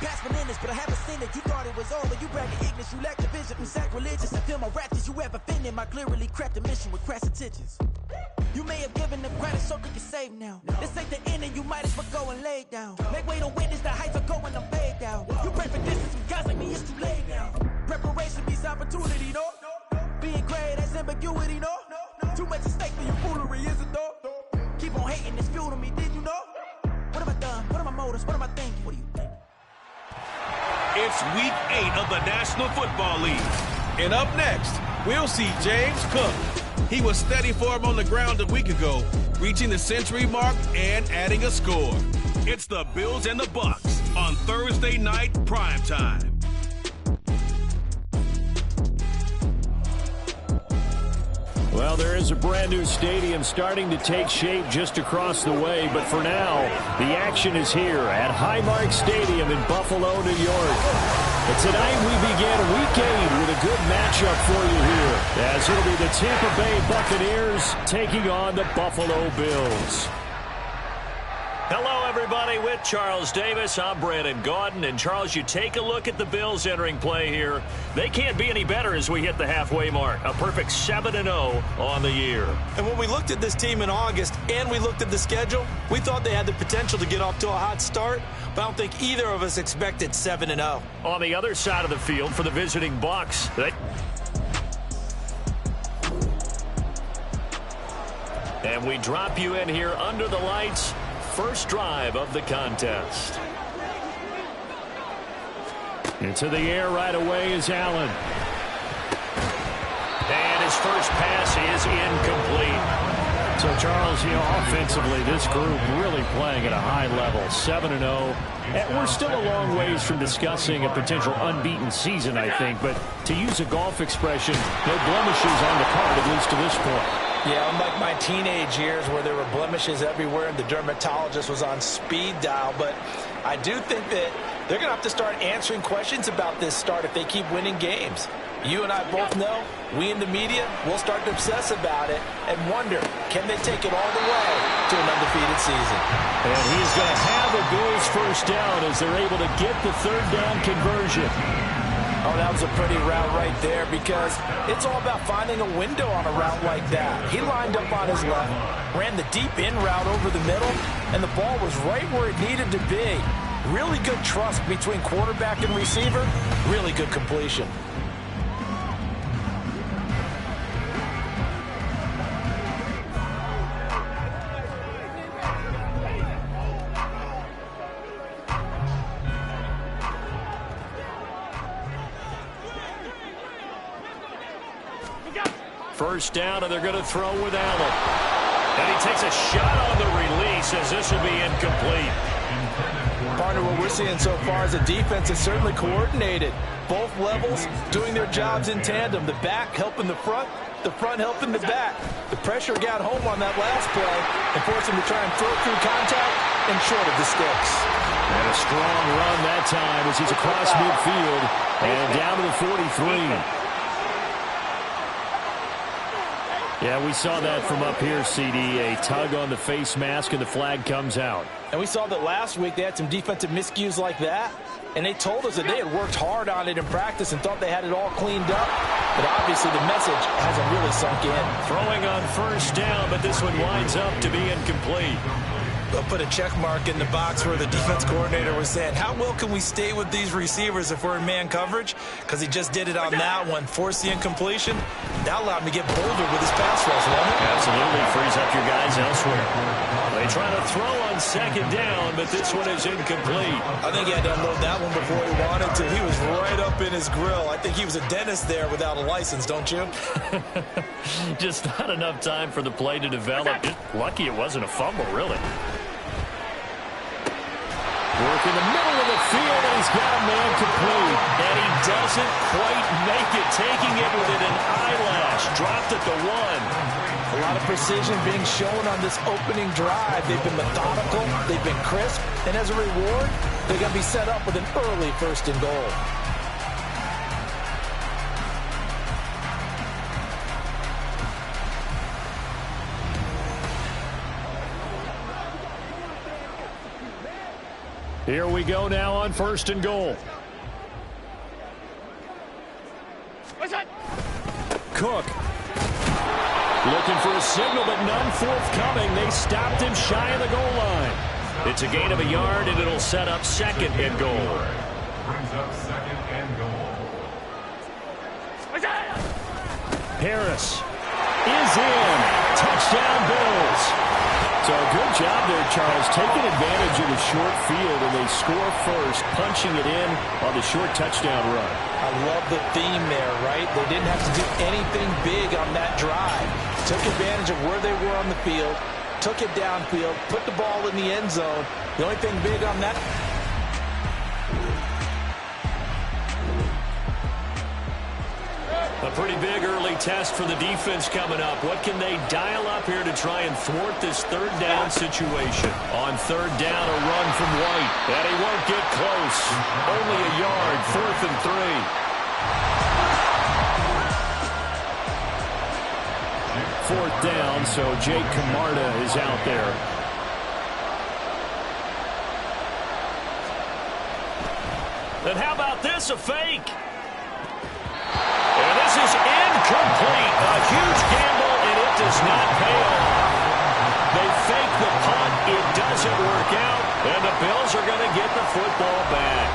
past bananas, but I haven't seen it. You thought it was over. You bragging ignorance. You lack the vision from sacrilegious. I feel my raptures. You have offended my clearly crafted mission with crass intentions. You may have given them credit so they can save now. This ain't the end and you might as well go and lay down. Make way to witness the heights are going, I'm paid down. You pray for distance from guys like me, it's too late now. Preparation beats opportunity, no? Being great, that's ambiguity, no? Too much at stake for your foolery, is it though? Keep on hating, it's fuel to me, did you know? What have I done? What are my motives? What am I thinking? What do you think? It's week 8 of the National Football League. And up next, we'll see James Cook. He was steady for him on the ground a week ago, reaching the century mark and adding a score. It's the Bills and the Bucks on Thursday night primetime. Well, there is a brand new stadium starting to take shape just across the way, but for now, the action is here at Highmark Stadium in Buffalo, New York. And tonight we begin week 8 with a good matchup for you here, as it'll be the Tampa Bay Buccaneers taking on the Buffalo Bills. Hello, everybody. With Charles Davis, I'm Brandon Gaudin. And, Charles, you take a look at the Bills entering play here. They can't be any better as we hit the halfway mark. A perfect 7-0 on the year. And when we looked at this team in August and we looked at the schedule, we thought they had the potential to get off to a hot start, but I don't think either of us expected 7-0. On the other side of the field for the visiting Bucs, and we drop you in here under the lights. First drive of the contest. Into the air right away is Allen. And his first pass is incomplete. So, Charles, offensively, this group really playing at a high level, 7-0. And we're still a long ways from discussing a potential unbeaten season, I think. But to use a golf expression, no blemishes on the card, at least to this point. Yeah, unlike my teenage years where there were blemishes everywhere and the dermatologist was on speed dial. But I do think that they're going to have to start answering questions about this start if they keep winning games. You and I both know, we in the media will start to obsess about it and wonder, can they take it all the way to an undefeated season? And he's going to have a Bills first down as they're able to get the third down conversion. Oh, that was a pretty route right there because it's all about finding a window on a route like that. He lined up on his left, ran the deep in route over the middle, and the ball was right where it needed to be. Really good trust between quarterback and receiver. Really good completion. First down, and they're going to throw with Allen. And he takes a shot on the release as this will be incomplete. Partner, what we're seeing so far is the defense is certainly coordinated. Both levels doing their jobs in tandem. The back helping the front helping the back. The pressure got home on that last play and forced him to try and throw through contact and short of the sticks. And a strong run that time as he's across midfield and down to the 43. Yeah, we saw that from up here, CD. A tug on the face mask, and the flag comes out. And we saw that last week they had some defensive miscues like that, and they told us that they had worked hard on it in practice and thought they had it all cleaned up. But obviously the message hasn't really sunk in. Throwing on first down, but this one winds up to be incomplete. They'll put a check mark in the box where the defense coordinator was saying, how well can we stay with these receivers if we're in man coverage? Because he just did it on that one, forced the incompletion. That allowed him to get bolder with his pass rush, wasn't it? Absolutely, frees up your guys elsewhere. They try to throw on second down, but this one is incomplete. I think he had to unload that one before he wanted to. He was right up in his grill. I think he was a dentist there without a license, don't you? Just not enough time for the play to develop. Just lucky it wasn't a fumble, really. Work in the middle of the field, and he's got a man complete. And he doesn't quite make it, taking it within an eyelash. Dropped at the 1. A lot of precision being shown on this opening drive. They've been methodical, they've been crisp, and as a reward, they're going to be set up with an early first and goal. Here we go now on 1st and goal. Cook. Looking for a signal, but none forthcoming. They stopped him shy of the goal line. It's a gain of a yard, and it'll set up 2nd and goal. Brings up 2nd and goal. Harris is in. Touchdown, Bills. So good job there, Charles, taking advantage of the short field, and they score first, punching it in on the short touchdown run. I love the theme there, right? They didn't have to do anything big on that drive. Took advantage of where they were on the field, took it downfield, put the ball in the end zone. The only thing big on that... A pretty big early test for the defense coming up. What can they dial up here to try and thwart this 3rd down situation? On 3rd down, a run from White. And he won't get close. Only a yard, 4th and 3. 4th down, so Jake Camarda is out there. And how about this, a fake? And this is incomplete. A huge gamble, and it does not pay off. They fake the punt. It doesn't work out, and the Bills are going to get the football back.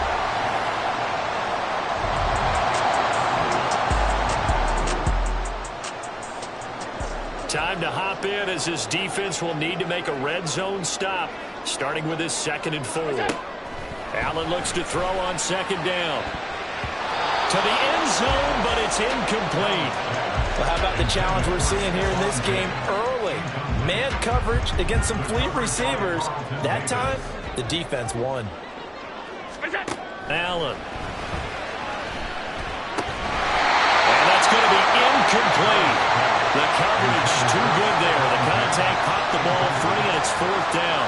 Time to hop in as this defense will need to make a red zone stop, starting with his 2nd and 4. Allen looks to throw on 2nd down. To the end zone, but it's incomplete. Well, how about the challenge we're seeing here in this game early? Man coverage against some fleet receivers. That time, the defense won. Allen. And that's going to be incomplete. The coverage too good there. The contact popped the ball free, and it's 4th down.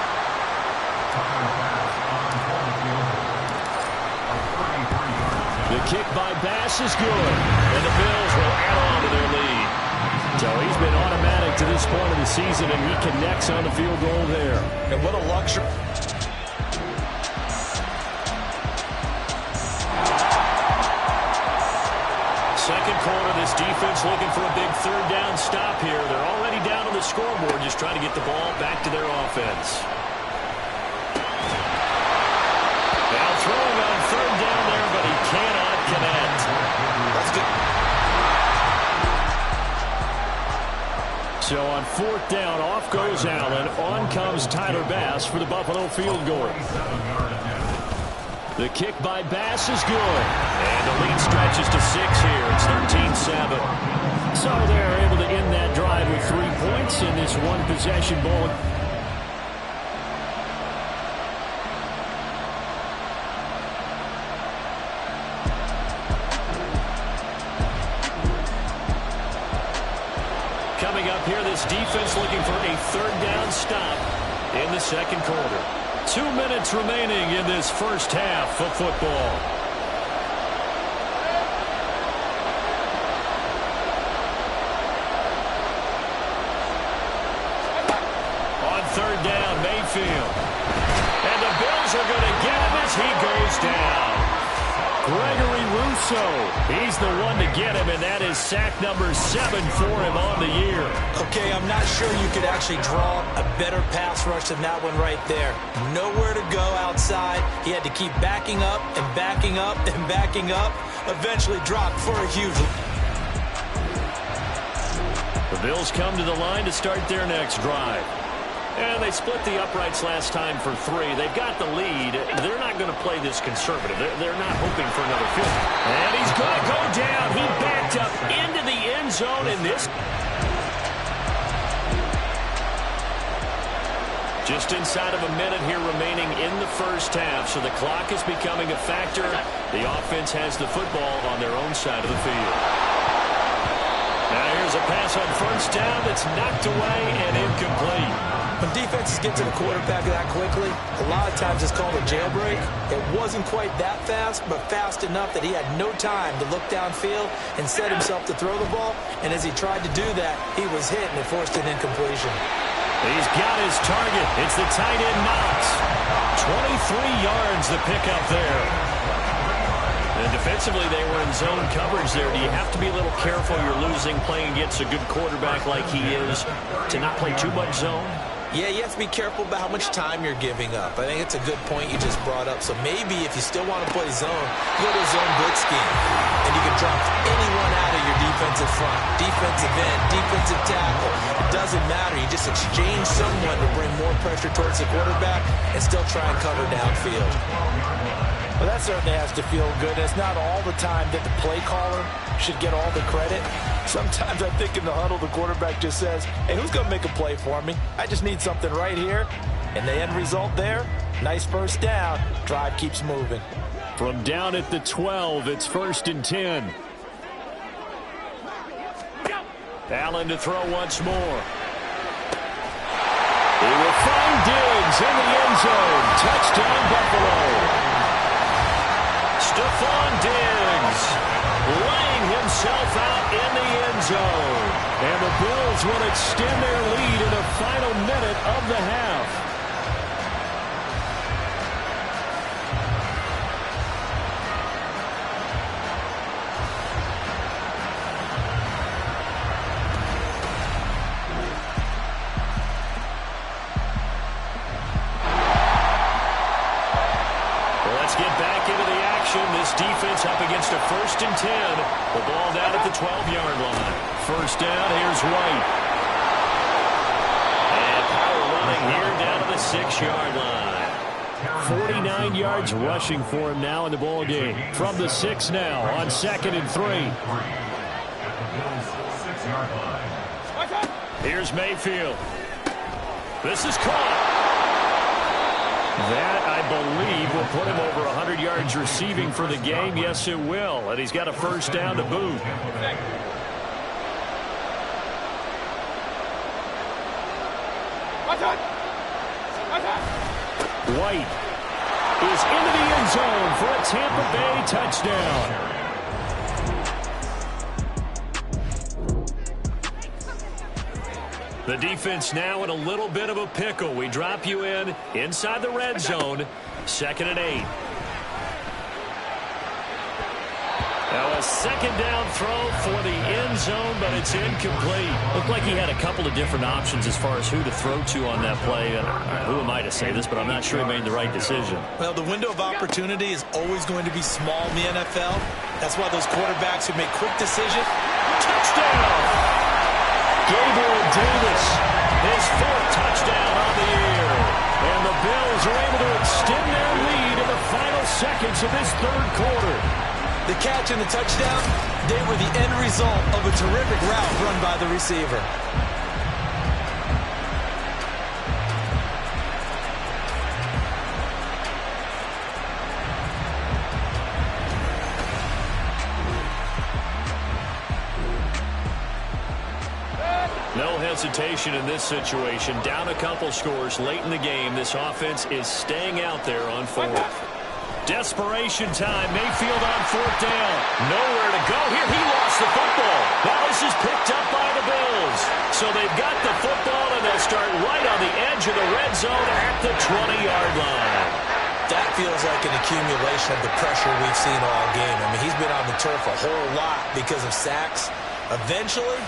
The kick by Bass is good, and the Bills will add on to their lead. So he's been automatic to this point of the season, and he connects on the field goal there. And what a luxury. Second quarter, this defense looking for a big 3rd down stop here. They're already down on the scoreboard, just trying to get the ball back to their offense. Now throwing on 3rd down there, but he cannot connect. That's good. So on 4th down, off goes Allen. On comes Tyler Bass for the Buffalo field goal. The kick by Bass is good. And the lead stretches to 6 here. It's 13-7. So they're able to end that drive with 3 points in this one-possession ball. Coming up here, this defense looking for a 3rd down stop in the 2nd quarter. 2 minutes remaining in this first half of football. On 3rd down, Mayfield. And the Bills are going to get him as he goes down. Gregory Rousseau, he's the one to get him, and that is sack number 7 for him on the year. Okay, I'm not sure you could actually draw a better pass rush than that one right there. Nowhere to go outside. He had to keep backing up and backing up and backing up. Eventually dropped for a huge... The Bills come to the line to start their next drive. And they split the uprights last time for 3. They've got the lead. They're not going to play this conservative. They're not hoping for another field. And he's going to go down. He backed up into the end zone in this. Just inside of a minute here remaining in the first half, so the clock is becoming a factor. The offense has the football on their own side of the field. Now here's a pass on first down that's knocked away and incomplete. When defenses get to the quarterback that quickly, a lot of times it's called a jailbreak. It wasn't quite that fast, but fast enough that he had no time to look downfield and set himself to throw the ball. And as he tried to do that, he was hit and it forced an incompletion. He's got his target. It's the tight end Knox. 23 yards the pickup there. And defensively, they were in zone coverage there. Do you have to be a little careful you're losing playing against a good quarterback like he is to not play too much zone? Yeah, you have to be careful about how much time you're giving up. I think it's a good point you just brought up. So maybe if you still want to play zone, you go to a zone blitz scheme. And you can drop anyone out of your defensive front, defensive end, defensive tackle. It doesn't matter. You just exchange someone to bring more pressure towards the quarterback and still try and cover downfield. Well, that certainly has to feel good. It's not all the time that the play caller should get all the credit. Sometimes I think in the huddle, the quarterback just says, hey, who's going to make a play for me? I just need something right here. And the end result there, nice first down. Drive keeps moving. From down at the 12, it's 1st and 10. Allen to throw once more. He will find Diggs in the end zone. Touchdown, Buffalo. Stephon Diggs laying himself out in the end zone. And the Bills will extend their lead in the final minute of the half. This defense up against a 1st and 10. The ball down at the 12-yard line. First down, here's White. And power running here down to the 6-yard line. 49 yards rushing for him now in the ball game. From the 6 now on 2nd and 3. Here's Mayfield. This is caught. That, I believe, will put him over 100 yards receiving for the game. Yes, it will. And he's got a first down to boot. White is into the end zone for a Tampa Bay touchdown. The defense now in a little bit of a pickle. We drop you in inside the red zone. 2nd and 8. Now a 2nd down throw for the end zone, but it's incomplete. Looked like he had a couple of different options as far as who to throw to on that play. Who am I to say this, but I'm not sure he made the right decision. Well, the window of opportunity is always going to be small in the NFL. That's why those quarterbacks who make quick decisions. Touchdown! Gabriel Davis, his 4th touchdown on the year. And the Bills are able to extend their lead in the final seconds of this 3rd quarter. The catch and the touchdown, they were the end result of a terrific route run by the receiver. No hesitation in this situation. Down a couple scores late in the game. This offense is staying out there on 4th. Desperation time. Mayfield on 4th down. Nowhere to go here. He lost the football. Now this is picked up by the Bills. So they've got the football, and they'll start right on the edge of the red zone at the 20-yard line. That feels like an accumulation of the pressure we've seen all game. I mean, he's been on the turf a whole lot because of sacks. Eventually,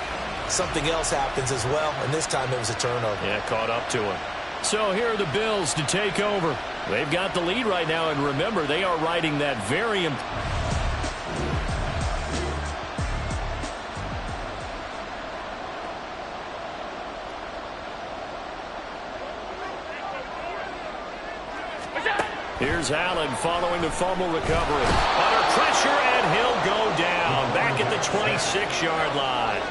something else happens as well, and this time it was a turnover. Yeah, caught up to him. So here are the Bills to take over. They've got the lead right now, and remember, they are riding that very important. Here's Allen following the fumble recovery. Under pressure, and he'll go down. Back at the 26-yard line.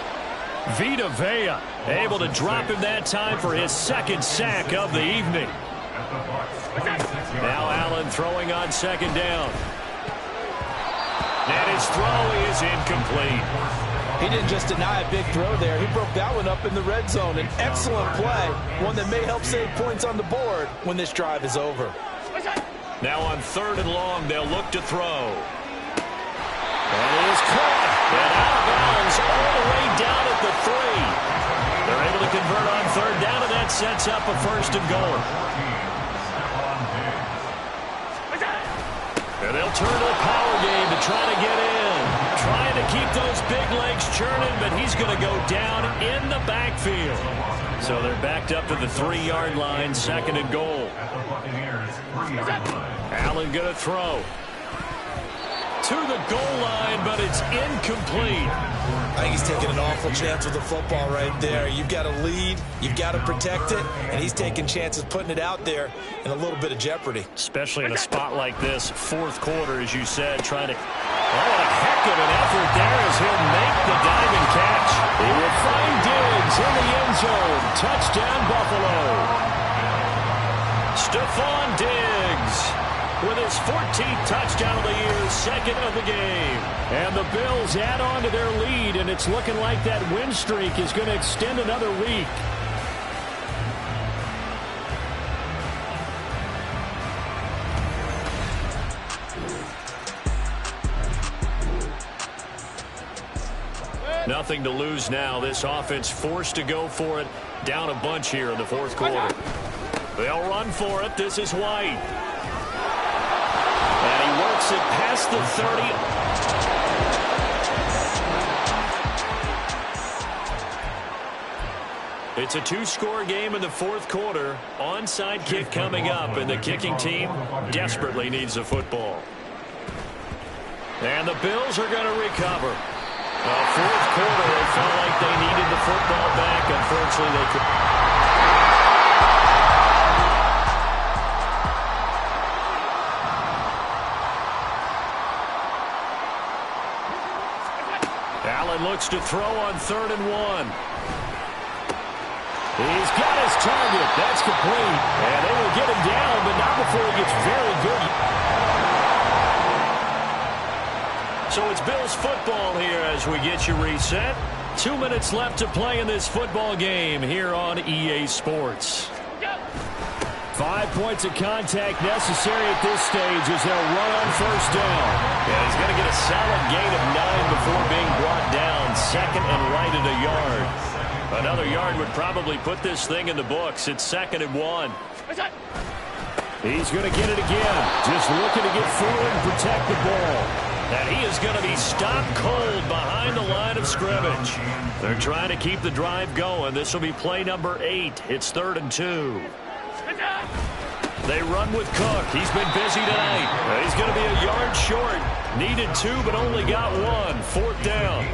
Vita Vea able to drop him that time for his 2nd sack of the evening. Now Allen throwing on 2nd down. And his throw is incomplete. He didn't just deny a big throw there. He broke that one up in the red zone. An excellent play. One that may help save points on the board when this drive is over. Now on 3rd and long, they'll look to throw. And it is caught. And out of bounds all the way down at the 3. They're able to convert on third down, and that sets up a first and goal. And they'll turn to the power game to try to get in. Trying to keep those big legs churning, but he's going to go down in the backfield. So they're backed up to the 3-yard line, second and goal. Allen going to throw. To the goal line, but it's incomplete. I think he's taking an awful chance with the football right there. You've got to lead, you've got to protect it, and he's taking chances putting it out there in a little bit of jeopardy. Especially in a spot like this, fourth quarter, as you said, trying to... Oh, a heck of an effort there as he'll make the diamond catch. He will find Diggs in the end zone. Touchdown, Buffalo. Stephon Diggs with his 14th touchdown of the year, second of the game. And the Bills add on to their lead, and it's looking like that win streak is going to extend another week. Nothing to lose now. This offense forced to go for it. Down a bunch here in the fourth quarter. They'll run for it. This is White. And he works it past the 30. It's a two-score game in the fourth quarter. Onside kick coming up, and the kicking team desperately needs a football. And the Bills are going to recover. Fourth quarter, they felt like they needed the football back. Unfortunately, they could. Allen looks to throw on 3rd and 1. He's got his target. That's complete. And they will get him down, but not before he gets very good. So it's Bills football here as we get you reset. 2 minutes left to play in this football game here on EA Sports. 5 points of contact necessary at this stage as they'll run on first down. Yeah, he's going to get a solid gain of 9 before being brought down. Second and right at a yard. Another yard would probably put this thing in the books. It's 2nd and 1. He's going to get it again. Just looking to get forward and protect the ball. And he is going to be stopped cold behind the line of scrimmage. They're trying to keep the drive going. This will be play number 8. It's 3rd and 2. They run with Cook. He's been busy tonight. He's going to be a yard short. Needed 2, but only got 1. 4th down.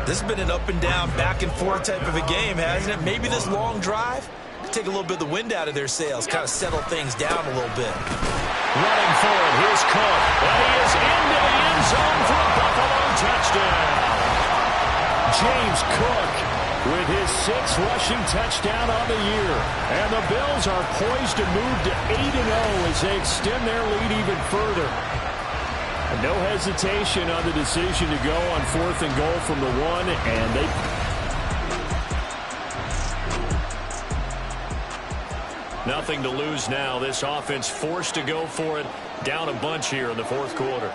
This has been an up and down, back and forth type of a game, hasn't it? Maybe this long drive take a little bit of the wind out of their sails, kind of settle things down a little bit. Running for it, here's Cook. And he is into the end zone for a Buffalo touchdown. James Cook with his 6th rushing touchdown on the year. And the Bills are poised to move to 8-0 as they extend their lead even further. No hesitation on the decision to go on 4th and goal from the 1, and they... Nothing to lose now. This offense forced to go for it. Down a bunch here in the fourth quarter.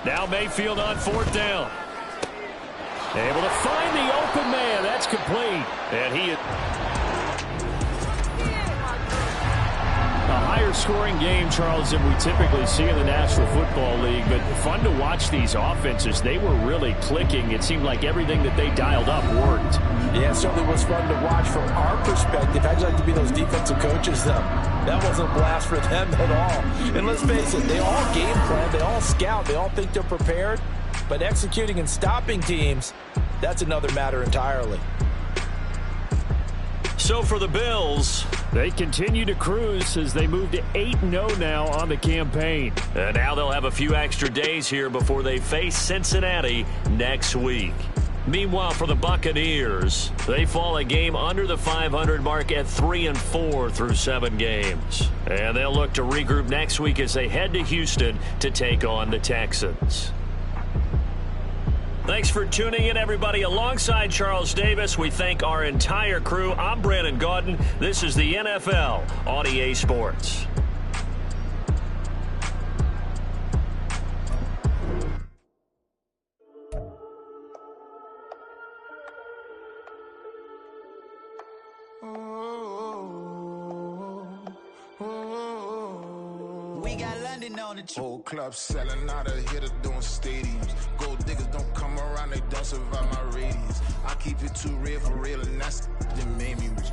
Now Mayfield on 4th down. Able to find the open man. That's complete. And he... A higher-scoring game, Charles, than we typically see in the National Football League, but fun to watch these offenses. They were really clicking. It seemed like everything that they dialed up worked. Yeah, it certainly was fun to watch from our perspective. I'd like to be those defensive coaches, though. That wasn't a blast for them at all. And let's face it, they all game plan, they all scout, they all think they're prepared, but executing and stopping teams, that's another matter entirely. So for the Bills, they continue to cruise as they move to 8-0 now on the campaign. And now they'll have a few extra days here before they face Cincinnati next week. Meanwhile, for the Buccaneers, they fall a game under the 500 mark at 3-4 through 7 games. And they'll look to regroup next week as they head to Houston to take on the Texans. Thanks for tuning in, everybody. Alongside Charles Davis, we thank our entire crew. I'm Brandon Gaudin. This is the NFL on EA Sports. We got London on the trip. Whole club selling out of hitter doing stadiums. Gold diggers don't come around, they don't survive my radius. I keep it too real for real, and that's that made me rich.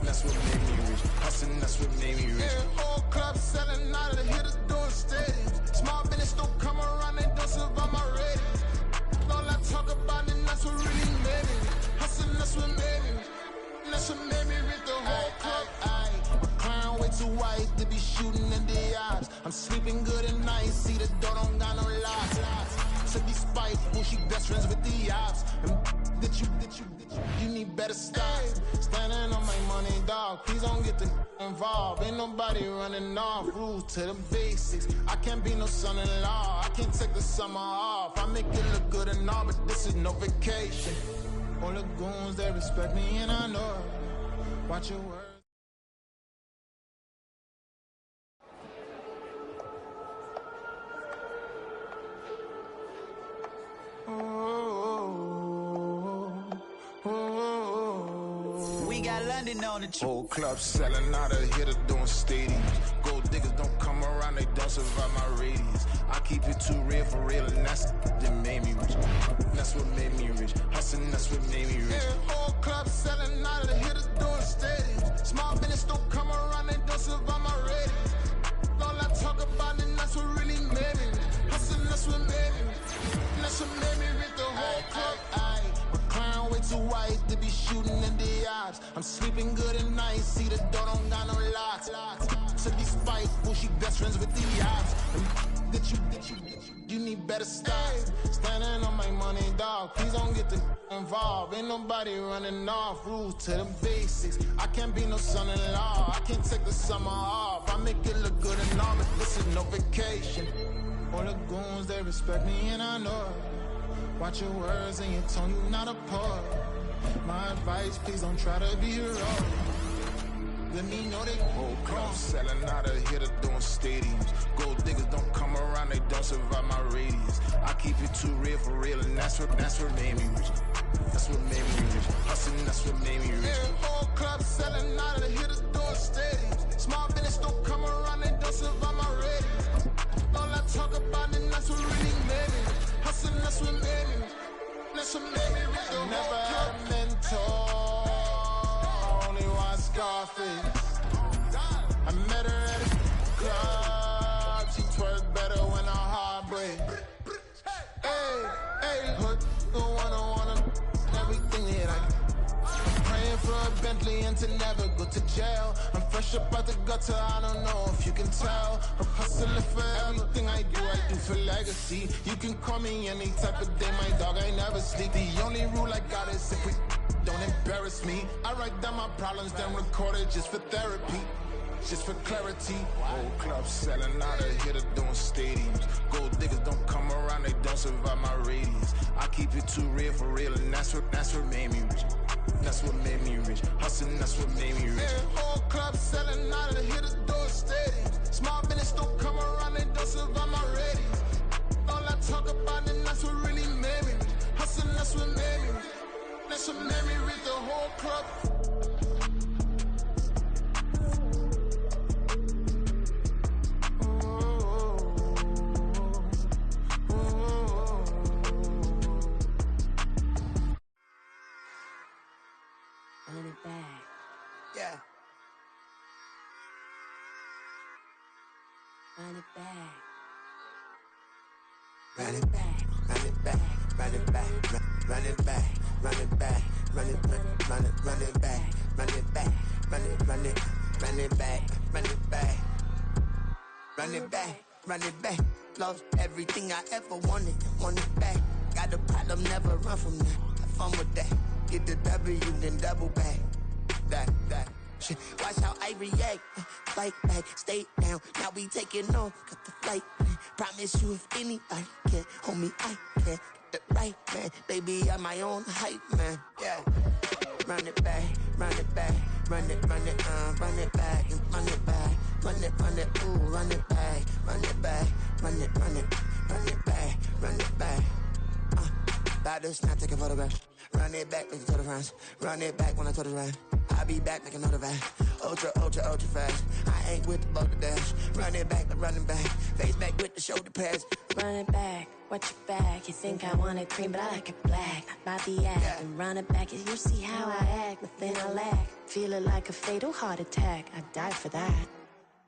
That's what made me rich. Hustling, that's what made me rich. Yeah, whole club selling out of the hitters doing stadiums. Small business don't come around, they don't survive my radius. All I talk about it, that's what really made me rich. Hustling, that's what made me rich. That's what made me rich. The whole club. My clown way too white to be shooting in the eyes. I'm sleeping good at night, see the door don't got no locks. To be spiteful, she best friends with the ops. And that you need better stop. Standing on my money, dog. Please don't get involved. Ain't nobody running off. Rules to the basics. I can't be no son-in-law. I can't take the summer off. I make it look good and all, but this is no vacation. All the goons, they respect me and I know it. Watch your words. We got London on the trip. Whole club selling out of hitter doing stadiums. Gold diggers don't come around, they don't survive my radius. I keep it too real for real, and that's that made me rich. That's what made me rich. Hustling, that's what made me rich. Yeah, whole club selling out of the hitters doing stadiums. Small business don't come around, they don't survive my radius. All I talk about it, that's what really made me rich. Hustling, that's what made me rich. That's what made me rich. The whole club. My clown way too white to be shooting in the eyes. I'm sleeping good at night, see the door don't got no locks. To be spiteful, she best friends with the ops. And that you need better stop. Standing on my money, dog. Please don't get involved. Ain't nobody running off. Rules to the basics. I can't be no son-in-law. I can't take the summer off. I make it look good and all, but this is no vacation. All the goons, they respect me and I know it. Watch your words and your tone, you not a poet. My advice, please don't try to be heroic. Let me know they whole club selling out of hitter doing stadiums. Gold diggers don't come around, they don't survive my radius. I keep it too real for real, and that's what made me rich. That's what made me rich. Hustling, that's what made me rich. Yeah, whole club selling out of the hitters doing stadiums. Small business don't come around, they don't survive my radius. All I talk about it, that's what really made me rich. Hustling, that's what made me rich. That's what made me rich. I never had a mentor, only one Scarface. I met her at a club, she twerk better when her heart break. Hey, hood, the wanna everything that I'm praying for a Bentley and to never go to jail. I'm fresh up out the gutter, I don't know if you can tell. I'm hustling for everything I do for legacy. You can call me any type of day, my dog, I never sleep. The only rule I got is if we don't embarrass me. I write down my problems, then record it just for therapy. Just for clarity. Whole club selling out of hitter doing stadiums. Gold diggers don't come around, they don't survive my radius. I keep it too real for real, and that's what made me rich. That's what made me rich. Hustling, that's what made me rich. Yeah, whole club selling out of the hitters doing stadiums. Small business don't come around, they don't survive my radius. All I talk about it, that's what really made me rich. Hustling, that's what made me rich. That's what made me rich. The whole club. Yeah. Run it back. Run it back. Run it back. Run it back. Run it back. Run it back. Run it back. Run it back. Run it back. Run it run it run it back. Run it back. Run it back. Run it back. Lost everything I ever wanted. Want it back. Got a problem, never run from that. Have fun with that. Get the W, then double back. That shit. Watch how I react. Fight back, stay down. Now we taking off. Got the flight plan. Promise you if anybody can hold me, I can. Get the right man. Baby, I'm my own hype man. Yeah. Run it back, run it back. Run it back, run it back. Run it, ooh, run it back. Run it back, run it back. Run it back. About to snap, take a photograph. Run it back, make it to the runs. Run it back when I to the run. I'll be back, make another ride. Ultra, ultra, ultra fast. I ain't with the boulder dash. Run it back, running back. Face back with the shoulder pads. Run it back, watch your back. You think I want it cream, but I like it black. Body act and run it back. You see how I act, but then I lack. Feel it like a fatal heart attack. I die for that.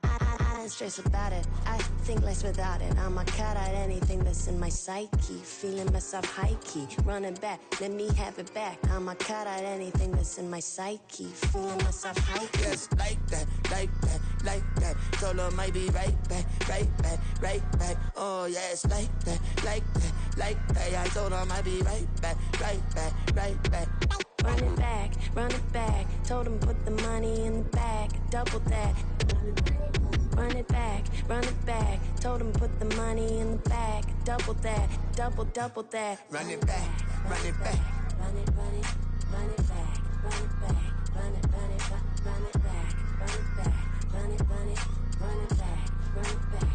I don't stress about it. I think less without it. I'ma cut out anything that's in my psyche. Feeling myself high key. Running back, let me have it back. I'ma cut out anything that's in my psyche. Feeling myself high key. Yes, like that, like that, like that. Solo might be right back, right back, right back. Oh yes, like that, like that, like that. I told her I might be right back, right back, right back. Run it back, run it back. Told him put the money in the bag, double that. Run it back, run it back. Told him put the money in the bag, double that, double that. Run it back, run it back. Run it, run it, run it back, run it back, run it, run it, run it back, run it back, run it, run it, run it back, run it back.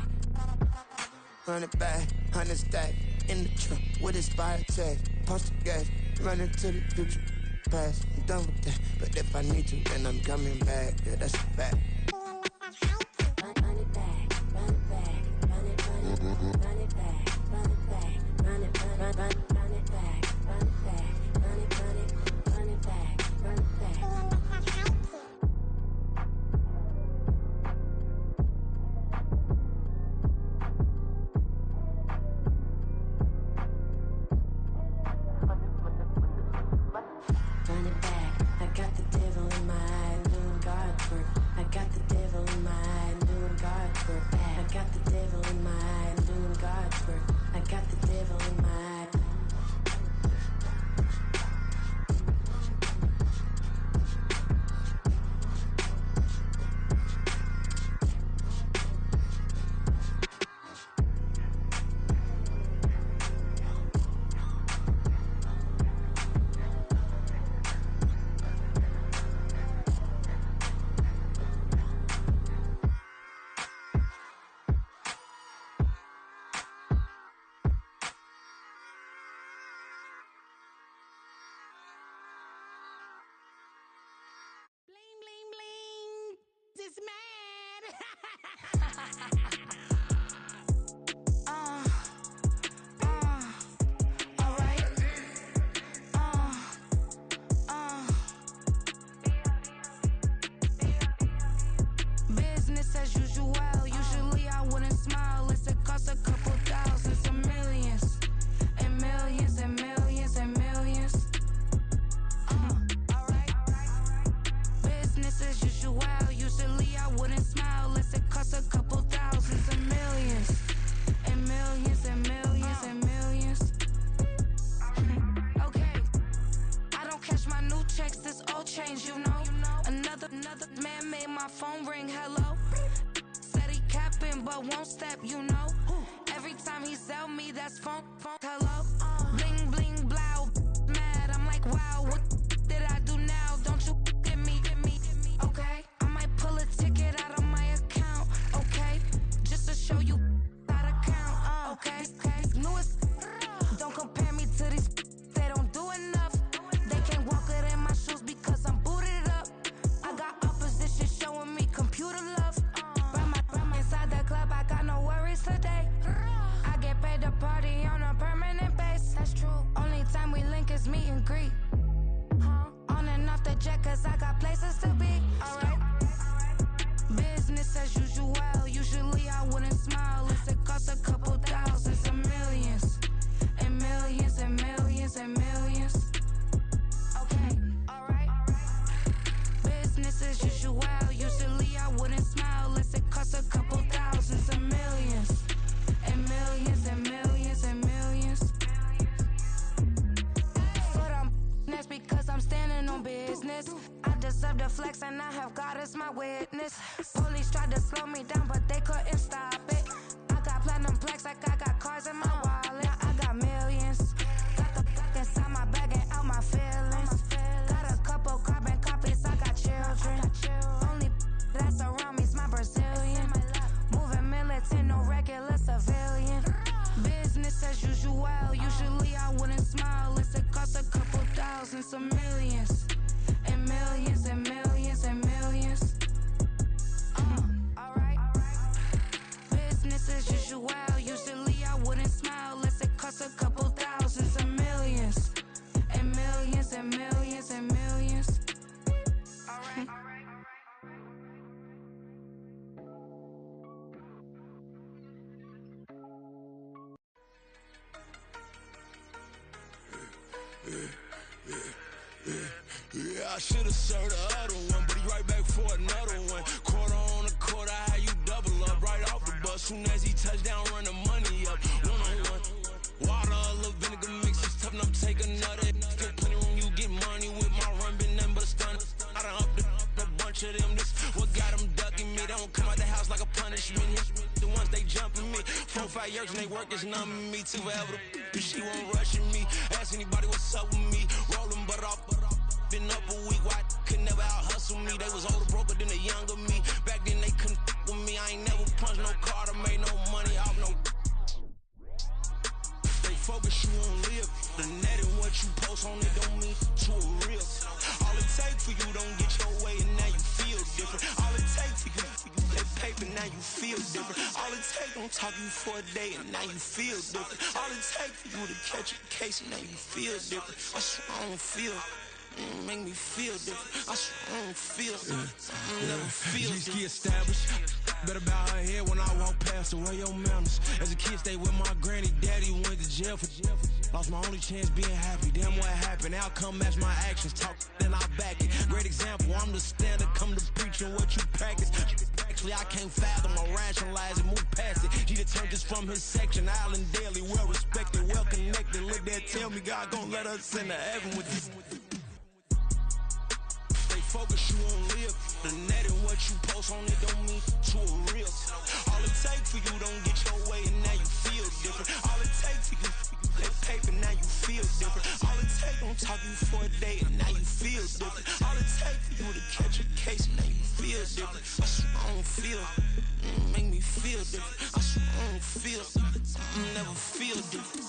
Run it back, 100 stack in the trunk with his fire tag. Punch the gas, run into the future. Past, I'm done with that. But if I need to, then I'm coming back. Yeah, that's a fact. Run it back, run it back, run it, run it, run it back, run it back, run it, run it back, run it back, run it, run it back, run it back. Run it back, I got the devil in my eye, doing guard work. I got the devil in my eye, doing guard work. I got the devil in my eye, doing guard work. I got the devil in my eye. Bling, bling, bling. This mad. All right. Business as usual. Usually I wouldn't smile. It's a cost a couple thousands of millions. And millions and millions and millions. Business as usual. Usually I wouldn't smile unless it costs a couple thousands of millions. And millions and millions and millions. Okay. I don't cash my new checks, this old change, you know. Another man made my phone ring, hello. Said he capping but won't step, you know. Every time he sell me, that's phone, hello. Bling, bling, blow, mad, I'm like, wow, what did I do now? Don't you get me, okay? I might pull a ticket out of my account, okay? Just to show you how to count, okay? Newest, don't compare me to these, they don't do enough. They can't walk it in my shoes because I'm booted up. I got opposition showing me computer love. Run inside the club, I got no worries today. I get paid to party on a permanent base. That's true. Only time we link is meet and greet. On and off the jet, cause I got places to be. Alright. Business as usual. Usually I wouldn't smile unless it costs a couple thousands of millions. And millions and millions and millions. Okay, alright. Business as usual. Usually I wouldn't smile unless it costs a couple thousands of millions. And millions and millions and millions. But that's because I'm standing on business. I deserve the flex and I have God as my witness. Police tried to slow me down but they couldn't stop it. I got platinum plaques like I got cars in my wallet. I got millions. Got the inside my bag and out my feelings. Got a couple carbon copies, I got children. Only that's around me's my Brazilian. Moving militant, no regular civilian. Business as usual. Usually I wouldn't smile unless it costs a couple thousand. Yeah, I should've served the other one, but he right back for another one. Quarter on a quarter, how you double up right off the bus. Soon as he touch down, run the money up. One-on-one. Water, a little vinegar mix, it's tough enough to take another. Still plenty room, you get money with my run, been nothing but a stun. I done up a bunch of them, this what got them ducking me. They don't come out the house like a punishment. The ones they jumping me. 4 or 5 years and they work is numbing me. Too forever, she won't rushing me. Ask anybody what's up with me. Rollin' butt off. Been up a week, why could never out hustle me? They was older, broker than the younger me. Back then they couldn't with me. I ain't never punched no card or made no money off no. They focus, you on live. The net and what you post on it don't mean to a real. All it take for you don't get your way and now you feel different. All it take for you that paper, now you feel different. All it take don't talk you for a day and now you feel different. All it take for you to catch a case and now you feel different. I swear I don't feel. Make me feel different. I swear I don't feel. Never feel different. G-ski established. Better bow her head when I walk past her. Where your manners? As a kid, stayed with my granny. Daddy went to jail for lost my only chance being happy. Damn, what happened? Outcome match my actions. Talk, then I back it. Great example. I'm the standard. Come to preaching what you practice. Actually, I can't fathom or rationalize and move past it. He turned this from his section. Island daily, well respected, well connected. Look there, tell me God gon' let us into heaven with this. Focus, you on live. The net and what you post on it don't mean to a real. All it take for you don't get your way and now you feel different. All it take for you that paper, now you feel different. All it take don't talk you for a day and now you feel different. All it take for you to catch a case and now you feel different. I swear I don't feel. Make me feel different. I swear I don't feel. Never feel different.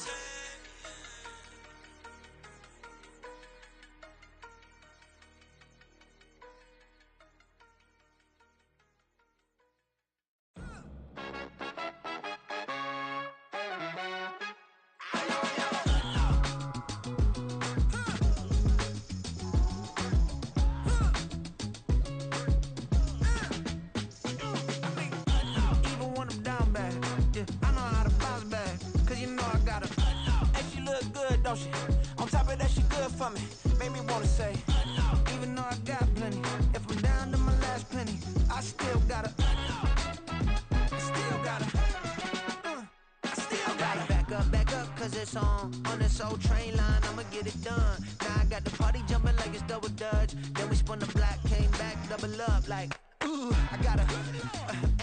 On top of that, she good for me. Made me wanna say, even though I got plenty, if I'm down to my last penny, I still gotta, back up, cause it's on this old train line, I'ma get it done. Now I got the party jumping like it's double dutch. Then we spun the block, came back, double up like, ooh, I got a,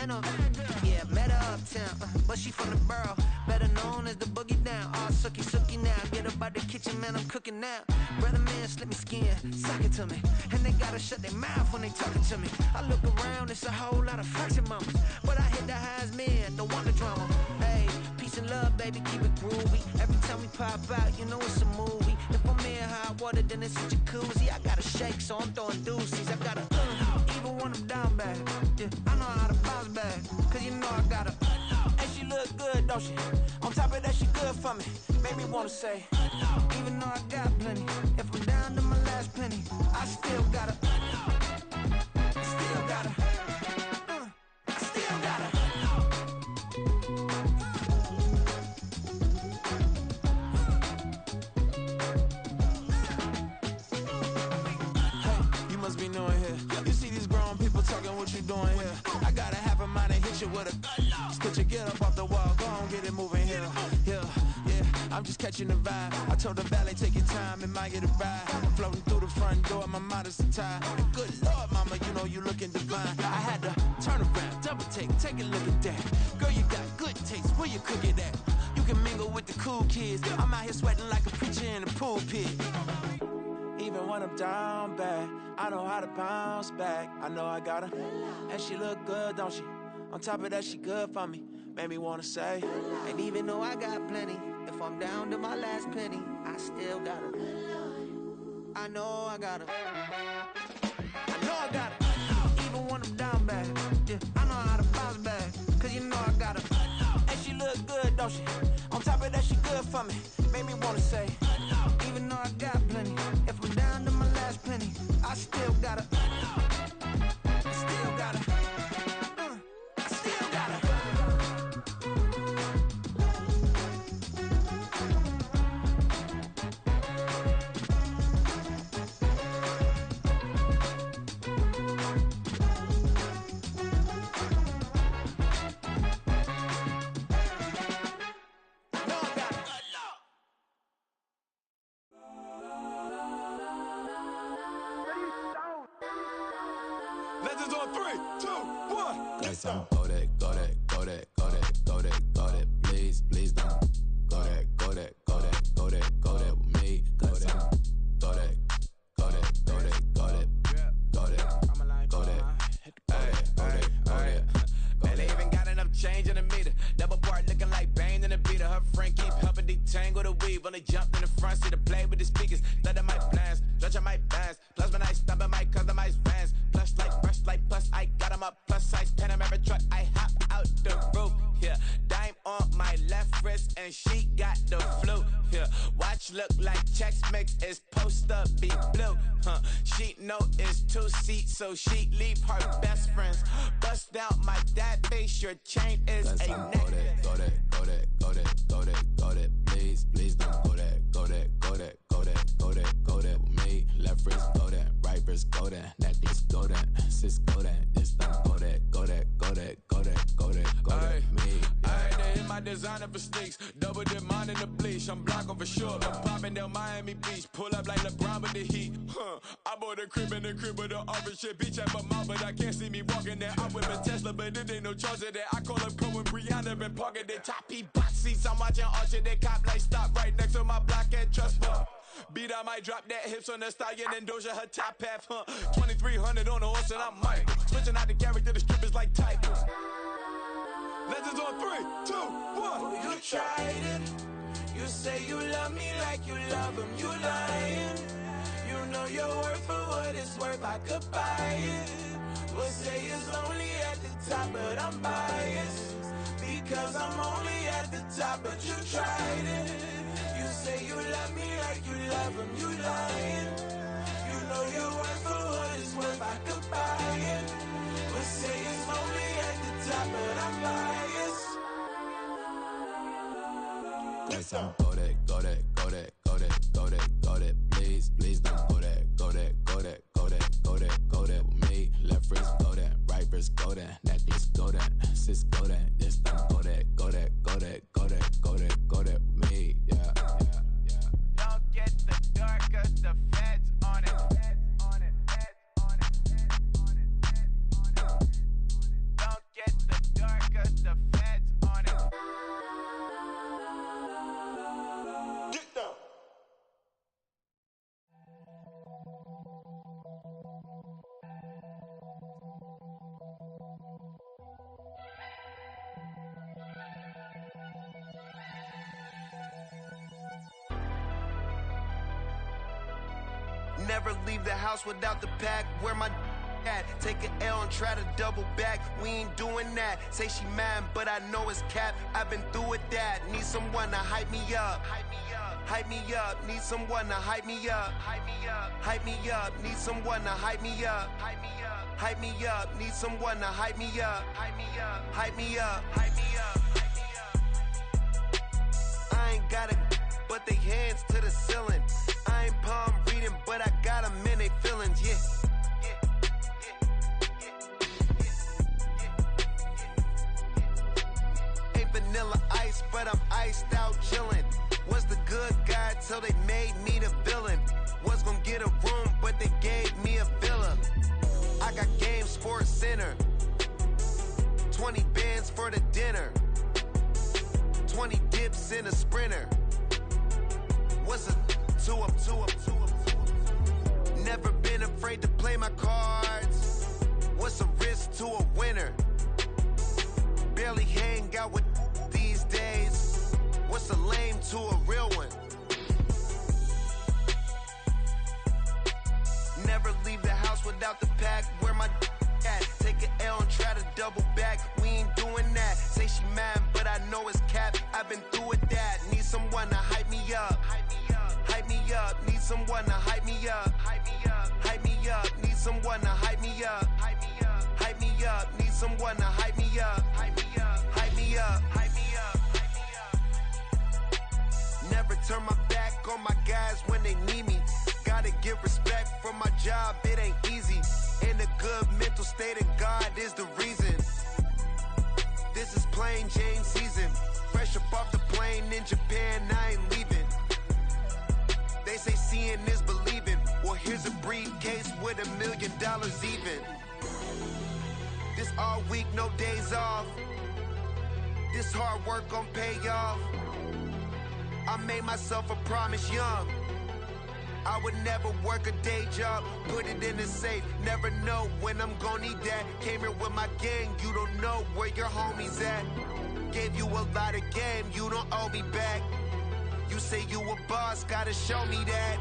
and a, yeah, met her uptown, but she from the borough, better known as the boogie down. All sucky now, get up out the kitchen, man, I'm cooking now. Brother man, slip me skin, suck it to me, and they gotta shut their mouth when they talking to me. I look around, it's a whole lot of fraction mamas, but I hit the highs, man, don't want the drama. Hey, peace and love, baby, keep it groovy. Every time we pop out, you know it's a movie. If I'm in hot water, then it's a jacuzzi. I gotta shake, so I'm throwing deuces. I gotta, even when I'm down bad, yeah, I know how to bounce back, cause you know I gotta. And she look good, don't she? On top of that, she good for me. Made me wanna say, even though I got plenty, if I'm down to my last penny, I still gotta, still gotta, still gotta. Hey, you must be new in here. You see these grown people talking, what you doing here? I got a half a mind to hit you with a stitch you, get up off the wall, go on, get it moving here. Yeah, I'm just catching the vibe. I told the valet, take your time, it might get a ride. I'm floating through the front door, my modest attire. And good Lord, mama, you know you looking divine. I had to turn around, double take a look at that. Girl, you got good taste, where you cook it at? You can mingle with the cool kids. I'm out here sweating like a preacher in the pulpit. Even when I'm down bad, I know how to bounce back. I know I got her, and she look good, don't she? On top of that, she good for me. Made me wanna say, and even though I got plenty, if I'm down to my last penny, I still got her. I know I got her. I know I got her. Even when I'm down bad, yeah, I know how to bounce back, cause you know I got her. And she look good, don't she? On top of that, she good for me. Made me wanna say, even though I got plenty, if I'm down to my last penny, I still got her. Still got her. 3, 2, 1. Got some go that, go that, go that, go that, go that, go that. Please, please don't go that, go that, go that, go that, go that with me. Go that, go that, go that, go that, go that, go that, go that. Man, they even got enough change in the meter. Double part looking like Bane in the beater. Her friend keep helping detangle the weave. Only jumped in the front seat to play with the speakers. Study my plans, stretching my bands. Plus when I stumble my customized vans. Plush like brush like plus I got 'em up. Plus size Panamera truck. I hop out the roof. Yeah, dime on my left wrist and she got the flu. Yeah, watch look like checks mix is post up be blue. She know it's 2 seats, so she leave her best friends. Bust out my dad face, your chain is a necklace. Go that, go that, go that, go that, go that. Please, please don't go that, go that, go that, go that, go that, go that with me. Left wrist go that, right wrist go that, necklace go that, sis go that, this don't go that, go that, go that, go that, go that, go that with me. I had to hit my designer for sneaks, double dip mine in the bleach. I'm blocking for sure, I'm popping down Miami Beach. Pull up like LeBron with the heat. I bought a crib in the crib with the office shit. Beach at my mouth, but I can't see me walking there. I whip a Tesla, but it ain't no charge of that. I call up Cohen, Brianna, been parking the top box seats. I'm watching Archer, they cop like stop right next to my block at Trust Fund. Beat, I might drop that hips on the stallion and Doja her top half, 2300 on the horse and I'm Mike. Switching out the character, the strippers like typos. Legends on 3, 2, 1. You tried it. You say you love me like you love him. You lying. You know your worth for what it's worth. I could buy it. We'll say it's only at the top, but I'm biased because I'm only at the top. But you tried it. You say you love me like you love him. You lying. You know your worth for what it's worth. I could buy it. We'll say it's only at the top, but I'm biased. Go that, go that, go that, go that, go that, go that. Please, please don't go that, go that, go that, go that, go that, go that with me. Left wrist go that, right wrist go that, necklace go that, sis go that, this don't go that, go that, go that, go that, go that, go that with me. Yeah, yeah, yeah. Don't get the dark 'cause the feds on it. Don't get the dark 'cause the feds on it. Get down. Never leave the house without the pack. Where my at? Take an L and try to double back. We ain't doing that. Say she mad, but I know it's cap. I've been through with that. Need someone to hype me up. Hype me up. Need someone to hype me up. Hype me up. Need someone to hype me up. Hype me up. Need someone to hype me up. Hype me up. I ain't got it, but they hands to the ceiling. I ain't palm reading, but I got them in they feelings, yeah. Ain't vanilla ice, but I'm iced out chillin'. Was the good guy till they made me the villain. Was gonna get a room, but they gave me a villa. I got Game Sports Center. 20 bands for the dinner. 20 dips in a Sprinter. What's a two up? Never been afraid to play my cards. What's a risk to a winner? Barely hang out with these days. What's a lame to a real one? Never leave the house without the pack. Where my at? Take an L and try to double back. We ain't doing that. Say she mad, but I know it's cap. I've been through with that. Need someone to hype me up. Hype me up. Need someone to hype me up. Hype me up. Need someone to hype me up. Hype me up. Need someone to hype me up. Hype me up. Never turn my back on my guys when they need me. Gotta give respect for my job, it ain't easy. In a good mental state, and God is the reason. This is plain Jane season. Fresh up off the plane in Japan, I ain't leaving. They say seeing is believing. Well, here's a briefcase with $1 million even. This all week, no days off. This hard work gon' pay off. I made myself a promise young. I would never work a day job, put it in the safe. Never know when I'm gon' need that. Came here with my gang, you don't know where your homies at. Gave you a lot of game, you don't owe me back. You say you a boss, gotta show me that.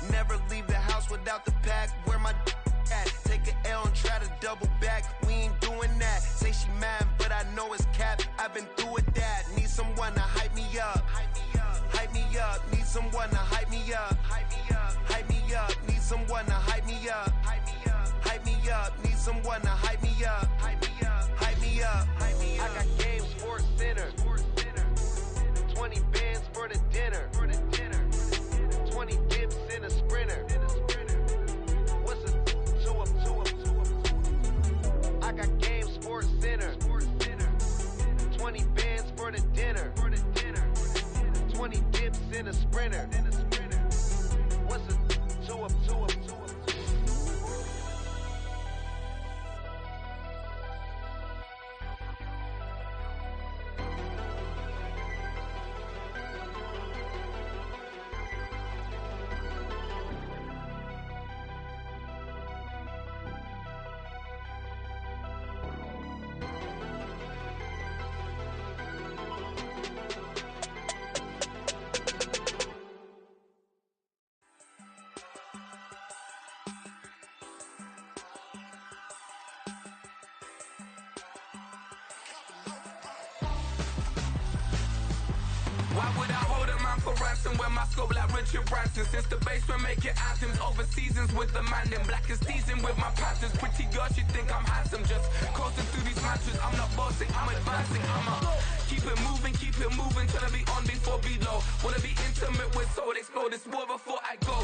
Never leave the house without the pack. Where my at? Take an L and try to double back. We ain't doing that. Say she mad, but I know it's cap. I've been through with that. Need someone to hype me up. Hype me up. Need someone to hype me up. Hype me up. Need someone to hype me up. Hype me up. Need someone to hype me up. Hype me up. I got game, Sports Center. 20 bands for the dinner. 20 dips in a sprinter. What's a 2 up? I got game, Sports Center. 20 bands for the dinner. 20 dips in a sprinter. What's a 2 up? Why would I hold a man for ransom when my scope like Richard Branson? Since the basement making anthems over seasons with the man in black is seasoned with my patterns. Pretty girl, she think I'm handsome. Just coasting through these matches. I'm not bossing, I'm advancing. I'ma keep it moving till I be on before below. Wanna be intimate with soul, explode this war before I go.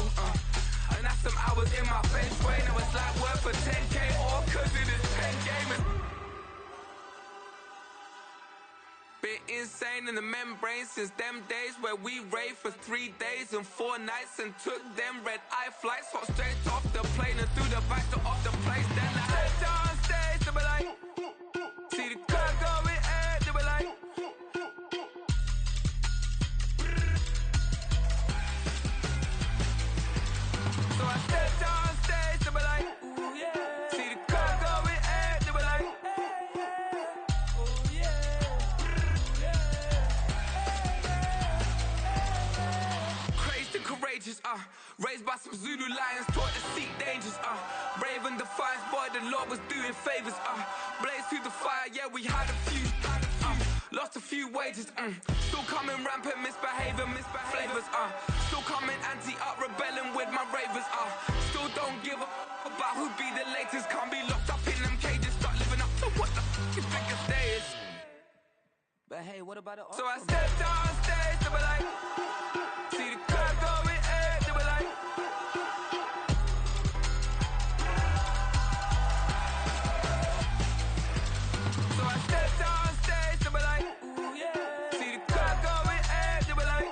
And that's some hours in my bench way. Now it's like work for 10K or cause it is 10 gaming. Been insane in the membrane since them days where we raved for 3 days and 4 nights and took them red-eye flights. Hot straight off the plane and through the back door of the place. Then I head down stage, they be like, see the car going air, they be like, so I step down stage, they be like, ooh yeah, see the car going air, they be like, courageous, raised by some Zulu lions, taught to seek dangers, brave and defiant, boy, the Lord was doing favors, blaze through the fire, yeah, we had a few, lost a few wages, still coming rampant, misbehaving, flavors, still coming anti-up, rebelling with my ravers, still don't give a about who be the latest, can't be locked up in them cages, start living up to what the is biggest day is. But hey, what about it? So I stepped on stage, they were like, see the crowd going air, they were like, so I stepped on stage, they were like, ooh yeah, see the crowd going air, they were like,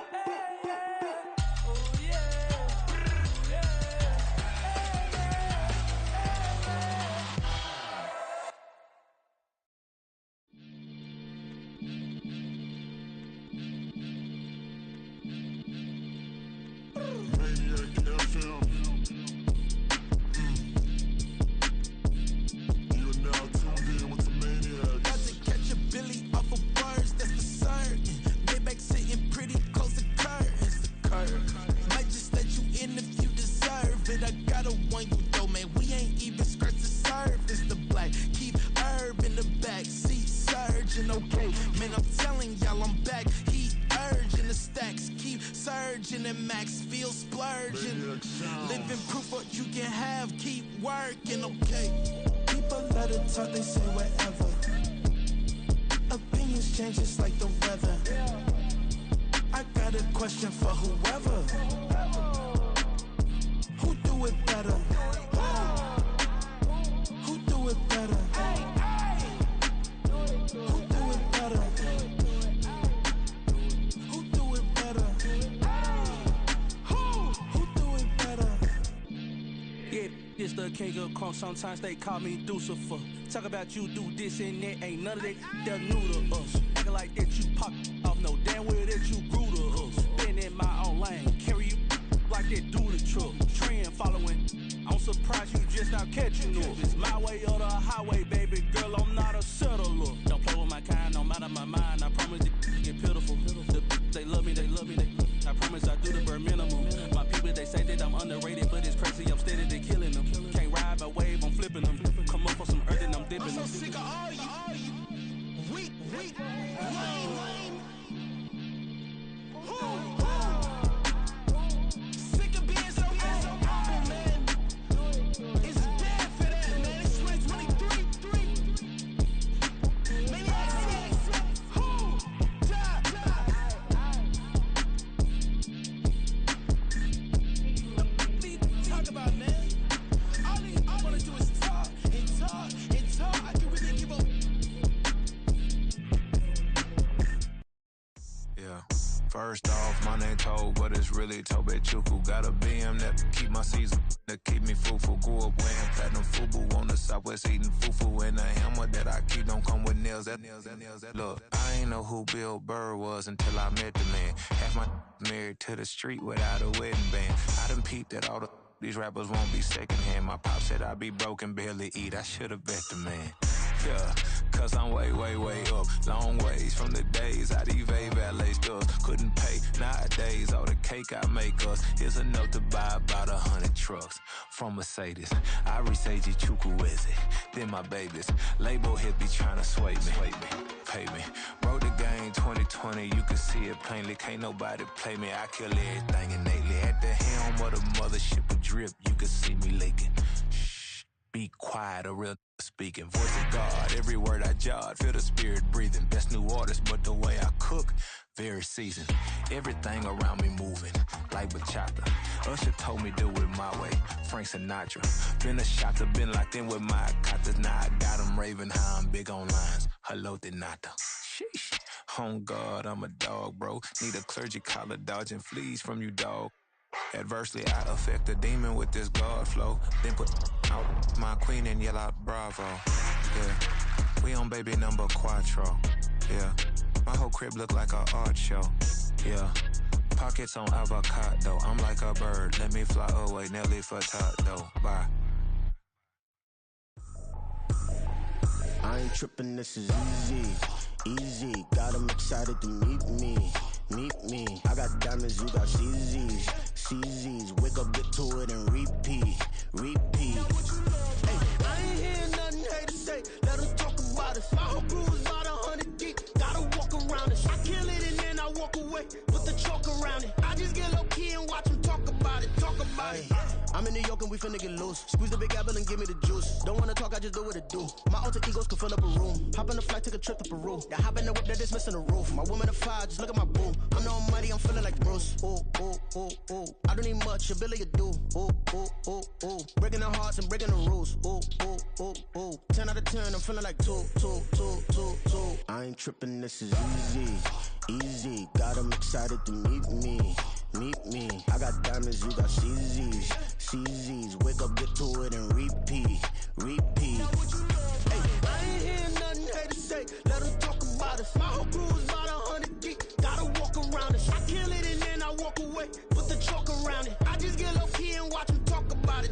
oh yeah, talk, they say whatever. Opinions change just like the weather. I got a question for whoever. Who do it better? Who do it better? Who do it better? Who do it better? Who do it better? Yeah, it's the king of crunk, sometimes they call me Lucifer. Talk about you do this and that, ain't none of that, they're new to us. Acting like that you pop off, no damn well that you grew to us. Been in my own lane, carry you like that do the truck. Trend following, I'm surprised you just not catching up. It's my way or the highway, baby girl, I'm not a settler. Don't play with my kind, no matter my mind, I promise it get pitiful. They love me, I promise I do the bare minimum. My people, they say that I'm underrated, but it's crazy, I'm steady, they killing them. Can't ride my wave, I'm flipping them. Come up for some earth and I'm dipping them. I'm so sick of all you. Weak, lame. Sick of being so humble, man. It's dead for that, man. It's 2023. Maniacs. Who? Die. Talk about, man. All I wanna do is talk and talk and talk. I can really give up. Yeah. First off, my name Toad, but it's really Tobe Chuku. Got a BM that keep my season, that keep me fruitful. Grew up wearing platinum FUBU on the Southwest eating fufu. And the hammer that I keep don't come with nails. Look, I ain't know who Bill Burr was until I met the man. Half my married to the street without a wedding band. I done peeped that all these rappers won't be secondhand. My pop said I'd be broke and barely eat. I should've bet the man. Yeah, cause I'm way up. Long ways from the days I eBay valet stores. Couldn't pay nowadays. All the cake I make us is enough to buy about 100 trucks. From Mercedes, I resage Chukwueze. Then my babies, label hit be trying to sway me. Pay me. Wrote the game 2020, you can see it plainly. Can't nobody play me. I kill everything innately. At the helm of the mothership of drip, you can see me leaking. Shh, be quiet, a real speaking. Voice of God, every word I jot, feel the spirit breathing. Best new artist, but the way I cook, very seasoned. Everything around me moving, like bachata. Usher told me do it my way, Frank Sinatra. Been a shotter, been locked in with my katas. Now I got them raving how I'm big on lines. Hello, de nata. Sheesh. On God, I'm a dog, bro. Need a clergy collar, dodging fleas from you, dog. Adversely, I affect a demon with this God flow. Then put out my queen and yell out bravo. Yeah, we on baby number quattro. Yeah, my whole crib look like a art show. Yeah, pockets on avocado. I'm like a bird, let me fly away. Nelly Furtado, bye. I ain't tripping, this is easy. Got 'em excited to meet me. I got diamonds, you got CZs. Wake up, get to it, and repeat. Hey, I ain't hearing nothing haters say. Let them talk about us. My whole crew is about 100 deep. Gotta walk around us. I kill it and then I walk away. Put the chalk around it. I just get low key and watch them talk about it. I'm in New York and we finna get loose. Squeeze the big apple and give me the juice. Don't wanna talk, I just do what it do. My alter egos can fill up a room. Hop on the flight, take a trip to Peru. Yeah, hop in the whip that is missing the roof. My woman a fire, just look at my boo. I'm the almighty, I'm feeling like Bruce. Ooh. I don't need much, ability to do. Ooh. Breaking the hearts and breaking the rules. Ooh. 10 out of 10, I'm feeling like two. I ain't tripping, this is easy. Got 'em excited to meet me. I got diamonds, you got CZs. Wake up, get to it, and repeat. Hey, I ain't hearing nothing haters say. Let them talk about us. My whole crew is about 100 deep. Gotta walk around us. I kill it and then I walk away. Put the chalk around it. I just get low key and watch them talk about it.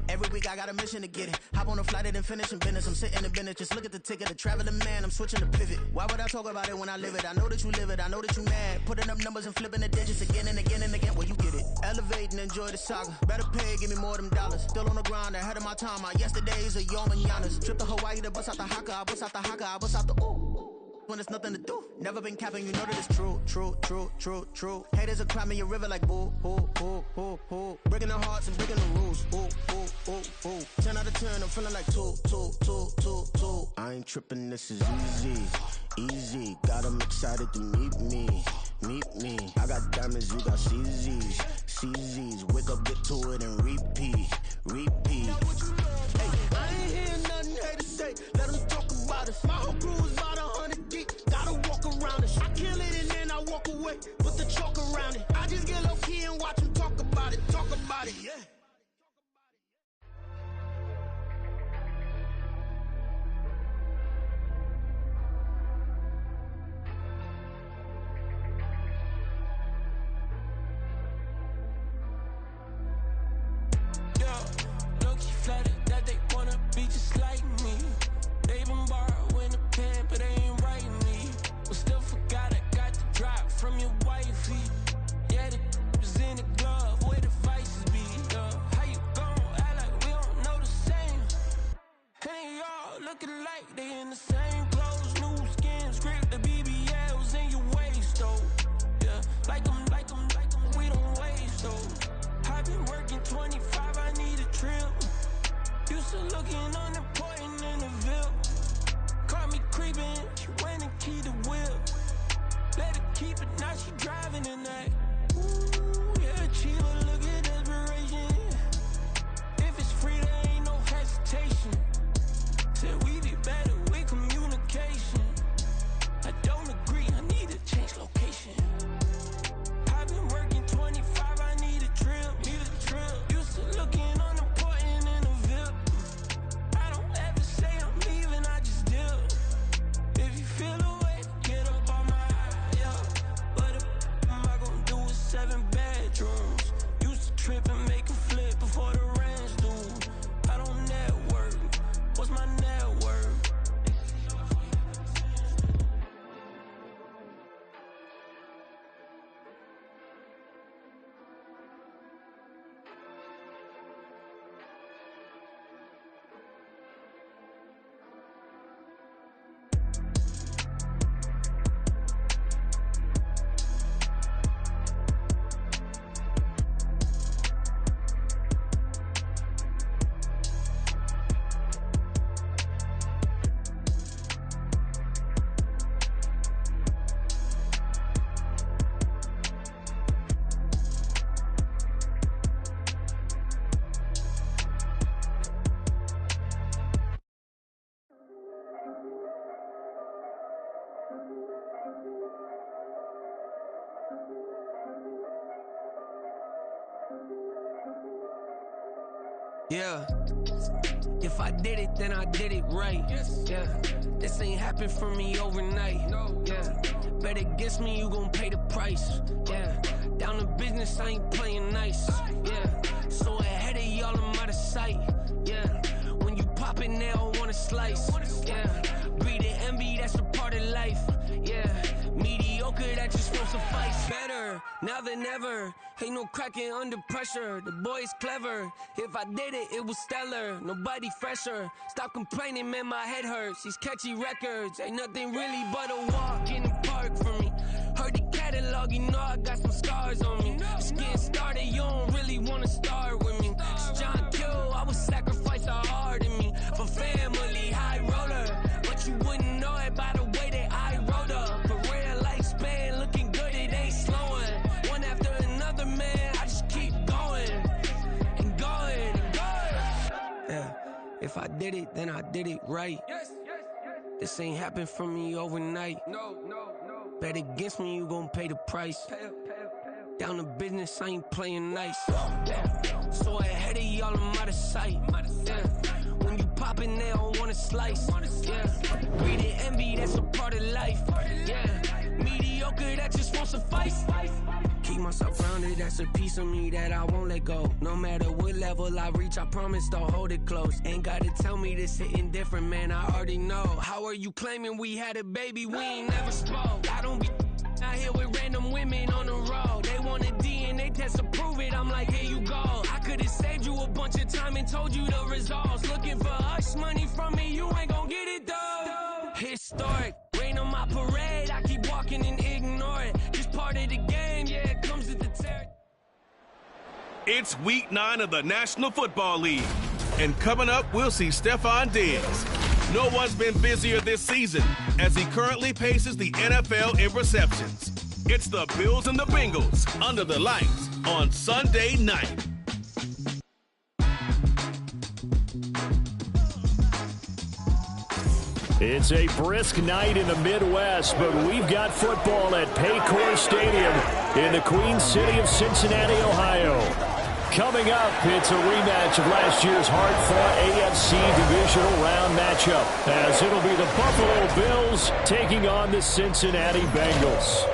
Every week I got a mission to get it. Hop on a flight and then finish in business. I'm sitting in business, just look at the ticket. A traveling man, I'm switching to pivot. Why would I talk about it when I live it? I know that you live it, I know that you mad. Putting up numbers and flipping the digits again and again. Well, you get it. Elevate and enjoy the saga. Better pay, give me more of them dollars. Still on the grind, ahead of my time. My yesterdays are your mananas. Trip to Hawaii to bust out the haka. I bust out the ooh. When there's nothing to do. Never been capping, you know that it's true. Haters will cry me a river like boo. Breaking the hearts and breaking the rules. Ooh. 10 out of 10, I'm feeling like two. I ain't tripping, this is easy. Got 'em excited to meet me. I got diamonds, you got CZs. Wake up, get to it, and repeat. Hey, I ain't hearing nothing haters say. Let them talk about us. My whole crew is about 100 deep. Gotta walk around us. I kill it and then I walk away. Put the chalk around it. I just get low key and watch them talk about it. Yeah. up looking like they in the same clothes, new skin, script, the BBLs in your waist, though. Yeah, like them, we don't waste, though. I've been working 25, I need a trip. Used to looking unimportant in the Ville. Caught me creeping, she went and keyed the whip. Let her keep it, now she driving in that. Ooh, yeah, Chiva, look at desperation. If it's free, there ain't no hesitation. Said we be better with communication. I don't agree, I need to change location. I've been working 25, I need a trip. Used to looking unimportant in the VIP. I don't ever say I'm leaving, I just dip. If you feel away, get up on my yeah. What am I gonna do with 7 bedrooms? Used to trip and make a flip before the rent's due. I don't network. What's my net worth? Yeah, if I did it, then I did it right. Yeah, this ain't happened for me overnight. Yeah, bet against me, you gon' pay the price. Yeah, down to business, I ain't playing nice. Yeah, so ahead of y'all, I'm out of sight. Yeah, when you pop it, they don't wanna slice. Yeah, breed and envy, that's a part of life. Yeah, mediocre, that just won't suffice. Better now than ever. Ain't no cracking under pressure. The boy's clever. If I did it, it was stellar. Nobody fresher. Stop complaining, man, my head hurts. These catchy records ain't nothing really but a walk in the park for me. Heard the catalog, you know I got some scars on me. Just getting started, you don't really wanna start with me. It's John Kill, I would sacrifice a heart in me for family, high roller. But you wouldn't know it by the way that I wrote up. Career lifespan looking good, it ain't slowing. One after another, man, I just keep going and going and going. Yeah, if I did it, then I did it right. This ain't happened for me overnight. No. Bet against me, you gon' pay the price. Down to business, I ain't playing nice. Yeah. So ahead of y'all, I'm out of sight. Yeah. When you poppin', they don't wanna slice. Yeah. Greed and envy, that's a part of life. Yeah. Mediocre, that just won't suffice. Keep myself grounded, that's a piece of me that I won't let go. No matter what level I reach, I promise to hold it close. Ain't gotta tell me this hitting different, man, I already know. How are you claiming we had a baby, we ain't never spoke? I don't be out here with random women on the road. They want a DNA test to prove it, I'm like, here you go. I could've saved you a bunch of time and told you the results. Looking for hush money from me, you ain't gon' get it though. Historic, rain on my parade, I keep walking and ignore it. Just part of the game, yeah, it comes with the territory. It's week 9 of the National Football League. And coming up, we'll see Stephon Diggs. No one's been busier this season as he currently paces the NFL in receptions. It's the Bills and the Bengals under the lights on Sunday night. It's a brisk night in the Midwest, but we've got football at Paycor Stadium in the Queen City of Cincinnati, Ohio. Coming up, it's a rematch of last year's hard-fought AFC Divisional Round matchup, as it'll be the Buffalo Bills taking on the Cincinnati Bengals.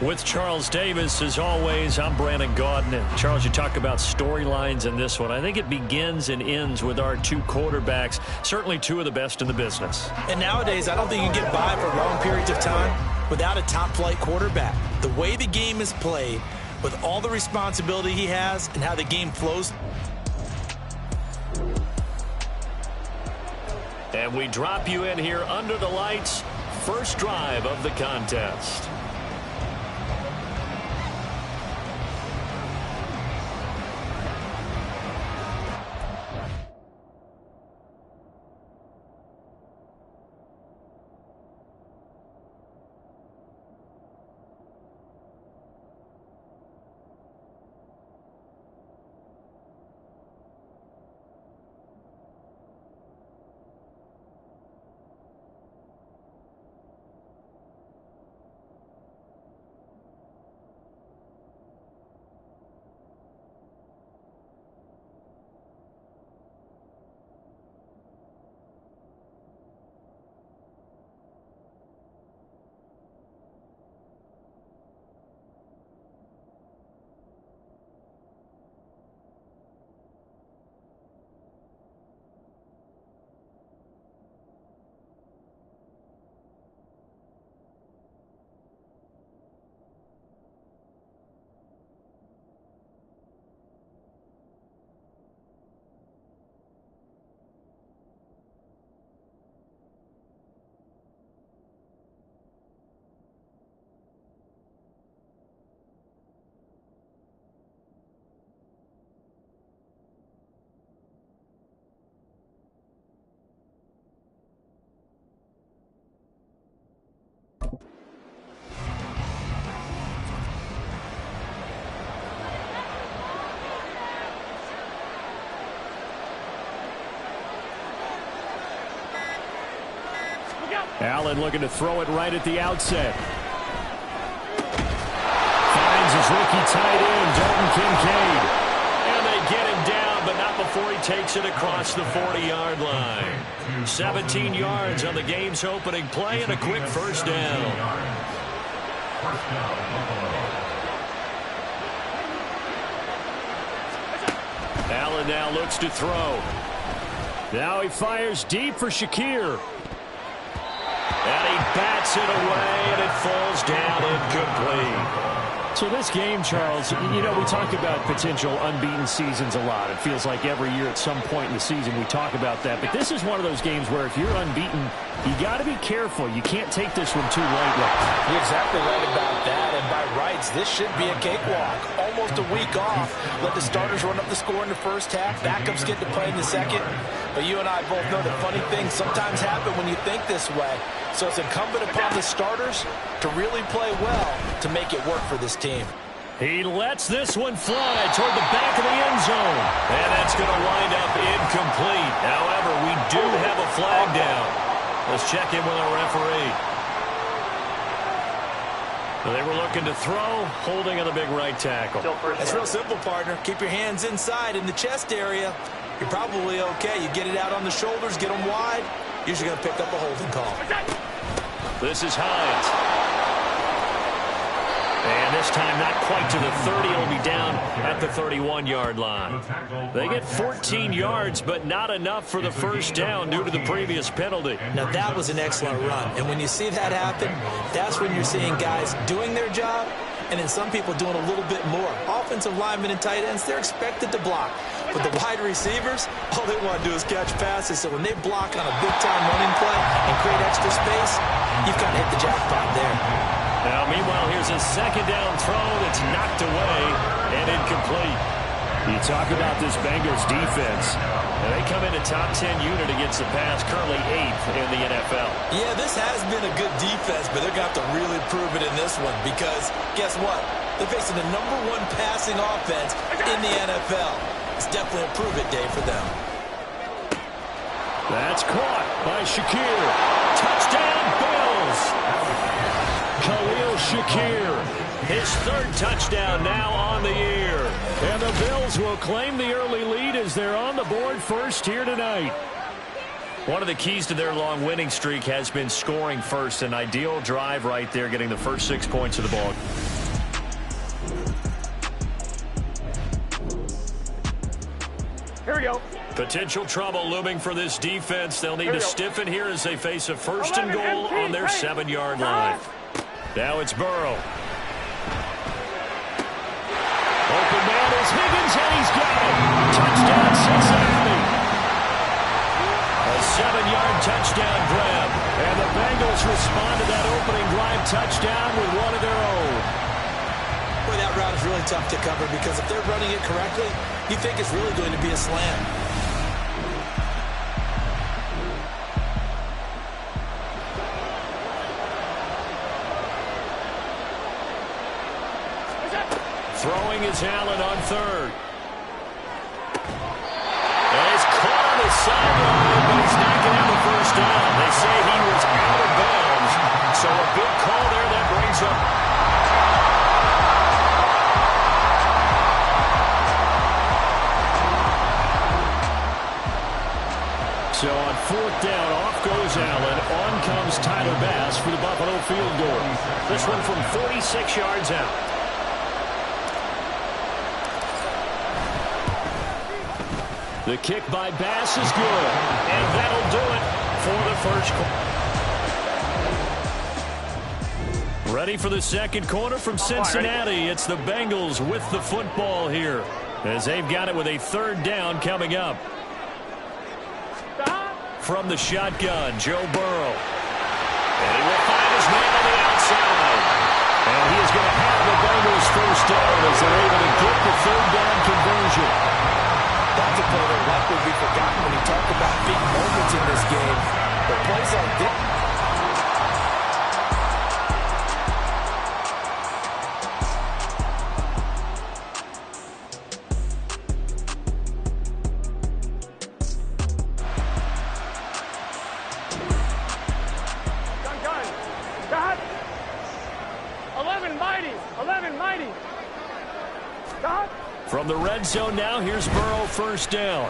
With Charles Davis, as always, I'm Brandon Gaudin. And Charles, you talk about storylines in this one. I think it begins and ends with our two quarterbacks, certainly two of the best in the business. And nowadays, I don't think you can get by for long periods of time without a top-flight quarterback. The way the game is played, with all the responsibility he has and how the game flows. And we drop you in here under the lights. First drive of the contest. Allen looking to throw it right at the outset. Finds his rookie tight end, Dalton Kincaid. And they get him down, but not before he takes it across the 40-yard line. 17 yards on the game's opening play and a quick first down. Allen now looks to throw. Now he fires deep for Shakir. And he bats it away, and it falls down incomplete. So this game, Charles, you know, we talk about potential unbeaten seasons a lot. It feels like every year at some point in the season we talk about that. But this is one of those games where if you're unbeaten, you got to be careful. You can't take this one too lightly. You're exactly right about that. And by rights, this should be a cakewalk. Almost a week off. Let the starters run up the score in the first half. Backups get to play in the second. But you and I both know that funny things sometimes happen when you think this way. So it's incumbent upon the starters to really play well to make it work for this team. He lets this one fly toward the back of the end zone. And that's going to wind up incomplete. However, we do have a flag down. Let's check in with our referee. They were looking to throw, holding on the big right tackle. It's real simple, partner. Keep your hands inside in the chest area. You're probably okay. You get it out on the shoulders, get them wide. Usually going to pick up a holding call. This is Hines. And this time not quite to the 30. It'll be down at the 31-yard line. They get 14 yards, but not enough for the first down due to the previous penalty. Now, that was an excellent run. And when you see that happen, that's when you're seeing guys doing their job and then some people doing a little bit more. Offensive linemen and tight ends, they're expected to block. But the wide receivers, all they want to do is catch passes. So when they block on a big-time running play and create extra space, you've got to hit the jackpot there. Now, meanwhile, here's a second down throw that's knocked away and incomplete. You talk about this Bengals defense. And they come in a top 10 unit against the pass, currently 8th in the NFL. Yeah, this has been a good defense, but they're going to have to really prove it in this one because guess what? They're facing the #1 passing offense in the NFL. It's definitely a prove it day for them. That's caught by Shakir. Touchdown, Bills! Khalil Shakir, his third touchdown now on the year. And the Bills will claim the early lead as they're on the board first here tonight. One of the keys to their long winning streak has been scoring first. An ideal drive right there, getting the first 6 points of the ball. Here we go. Potential trouble looming for this defense. They'll need to stiffen here as they face a first and goal on their 7-yard line. Now it's Burrow. Open man is Higgins, and he's got it. Touchdown, Cincinnati. A 7-yard touchdown grab. And the Bengals respond to that opening drive touchdown with one of their own. Boy, that route is really tough to cover because if they're running it correctly, you think it's really going to be a slam. Throwing is Allen on third. And he's caught on the sideline, but he's not going to have the first down. They say he was out of bounds. So a big call there that brings up. So on fourth down, off goes Allen. On comes Tyler Bass for the Buffalo field goal. This one from 46 yards out. The kick by Bass is good, and that'll do it for the first quarter. Ready for the second quarter from Cincinnati. It's the Bengals with the football here, as they've got it with a third down coming up. From the shotgun, Joe Burrow. And he will find his man on the outside. And he is going to have the Bengals first down as they're able to get the third down conversion. That's a play that likely will be forgotten when you talk about big moments in this game. But plays like this. God. 11 mighty. 11 mighty. God. From the red zone now, here's Burrow first down.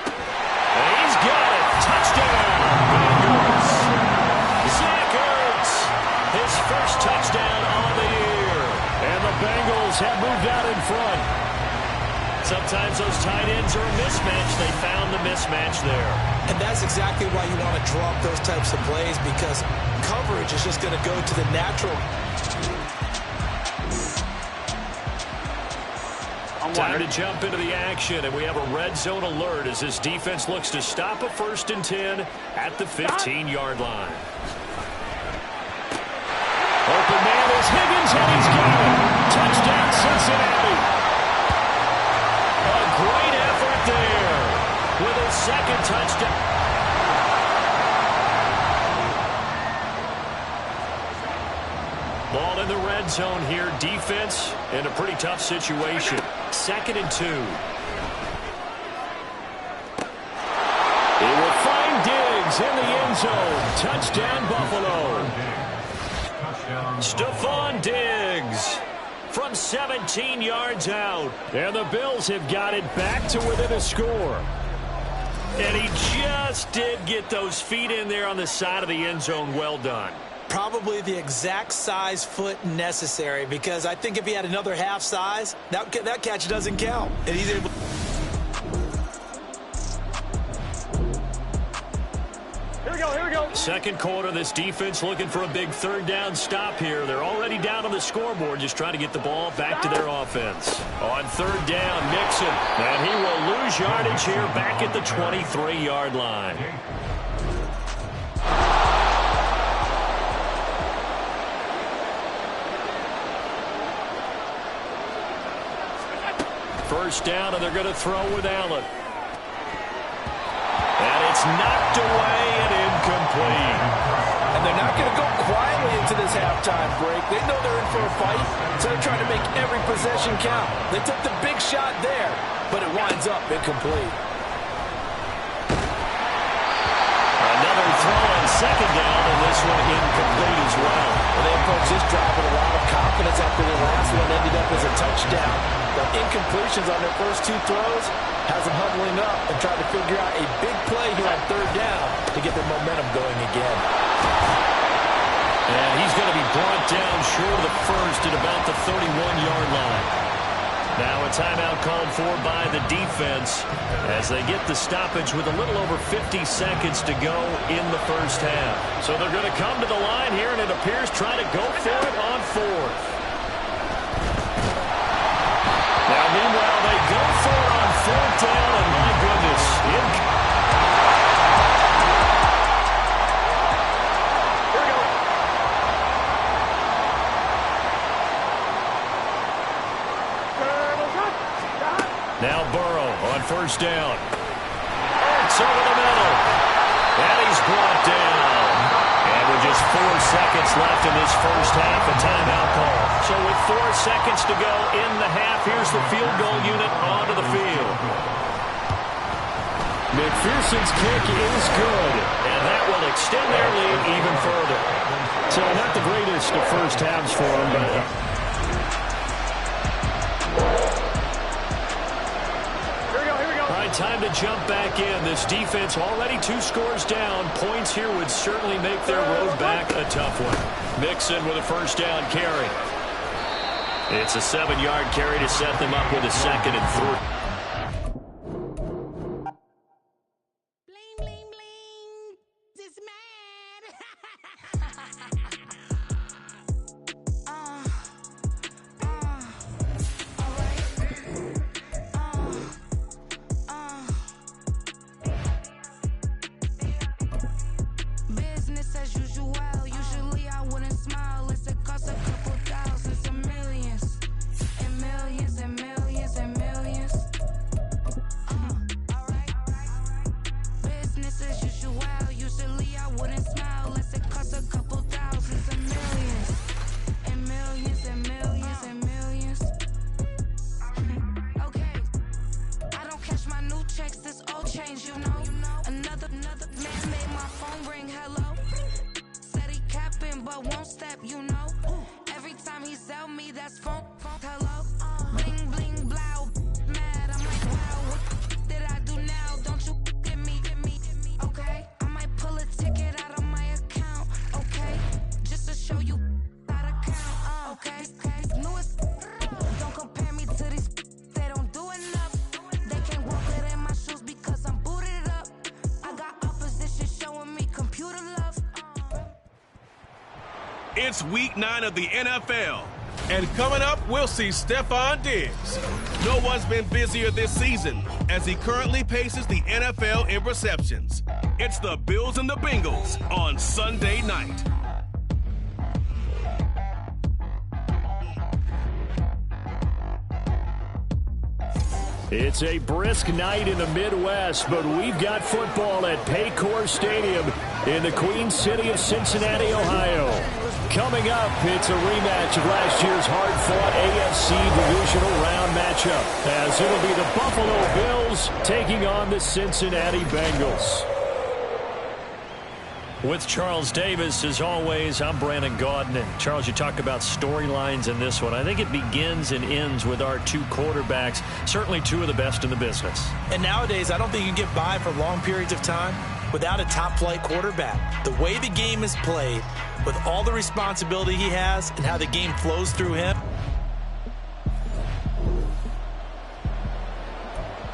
And he's got it. Touchdown. Bengals. Zach Ertz. His first touchdown on the year. And the Bengals have moved out in front. Sometimes those tight ends are a mismatch. They found the mismatch there. And that's exactly why you want to draw up those types of plays, because coverage is just going to go to the natural. Time to jump into the action, and we have a red zone alert as this defense looks to stop a 1st and 10 at the 15-yard line. Open man is Higgins, and he's got it. Touchdown, Cincinnati. A great effort there with his second touchdown. Ball in the red zone here. Defense in a pretty tough situation. 2nd and 2. He will find Diggs in the end zone. Touchdown, Buffalo. Stephon Diggs from 17 yards out. And the Bills have got it back to within a score. And he just did get those feet in there on the side of the end zone. Well done. Probably the exact size foot necessary, because I think if he had another half size, that catch doesn't count. And he's able. Here we go. Second quarter, this defense looking for a big third down stop here. They're already down on the scoreboard, just trying to get the ball back to their offense. On third down, Mixon. And he will lose yardage here back at the 23-yard line. First down, and they're going to throw with Allen. And it's knocked away and incomplete. And they're not going to go quietly into this halftime break. They know they're in for a fight, so they're trying to make every possession count. They took the big shot there, but it winds up incomplete. Another throw on second down, and this one incomplete as well. Well, they approached this drive with a lot of confidence after the last one ended up as a touchdown. The incompletions on their first 2 throws has them huddling up and trying to figure out a big play here on third down to get their momentum going again. And he's going to be brought down short of the first at about the 31-yard line. Now a timeout called for by the defense as they get the stoppage with a little over 50 seconds to go in the first half. So they're going to come to the line here, and it appears trying to go for it on 4th. Now, meanwhile, they go for it on 4th down, and my goodness, minutes left in this first half, a timeout call. So with 4 seconds to go in the half, here's the field goal unit onto the field. McPherson's kick is good, and that will extend their lead even further. So not the greatest of first halves for them, but... Time to jump back in. This defense already 2 scores down. Points here would certainly make their road back a tough one. Mixon with a first down carry. It's a 7-yard carry to set them up with a 2nd and 3. It's week 9 of the NFL. And coming up, we'll see Stephon Diggs. No one's been busier this season as he currently paces the NFL in receptions. It's the Bills and the Bengals on Sunday night. It's a brisk night in the Midwest, but we've got football at Paycor Stadium in the Queen City of Cincinnati, Ohio. Coming up, it's a rematch of last year's hard-fought AFC Divisional Round matchup, as it'll be the Buffalo Bills taking on the Cincinnati Bengals. With Charles Davis, as always, I'm Brandon Gaudin. And Charles, you talk about storylines in this one. I think it begins and ends with our 2 quarterbacks, certainly 2 of the best in the business. And nowadays, I don't think you can get by for long periods of time without a top-flight quarterback. The way the game is played, with all the responsibility he has and how the game flows through him.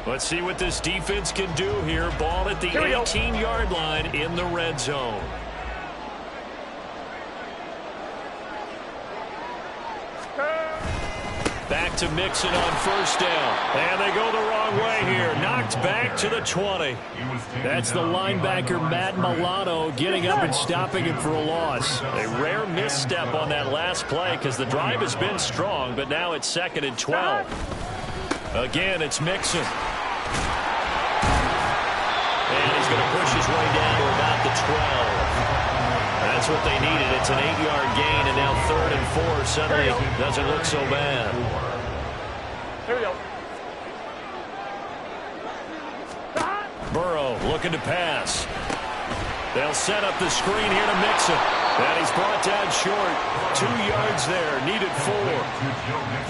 Let's see what this defense can do here. Ball at the 18-yard line in the red zone. Back to Mixon on first down. And they go the wrong way here. Knocked back to the 20. That's the linebacker, Matt Milano, getting up and stopping him for a loss. A rare misstep on that last play because the drive has been strong, but now it's 2nd and 12. Again, it's Mixon. And he's going to push his way down to about the 12. That's what they needed. It's an 8-yard gain, and now 3rd and 4 suddenly doesn't look so bad. Here we go. Burrow looking to pass. They'll set up the screen here to Mixon. And he's brought down short. 2 yards there. Needed 4.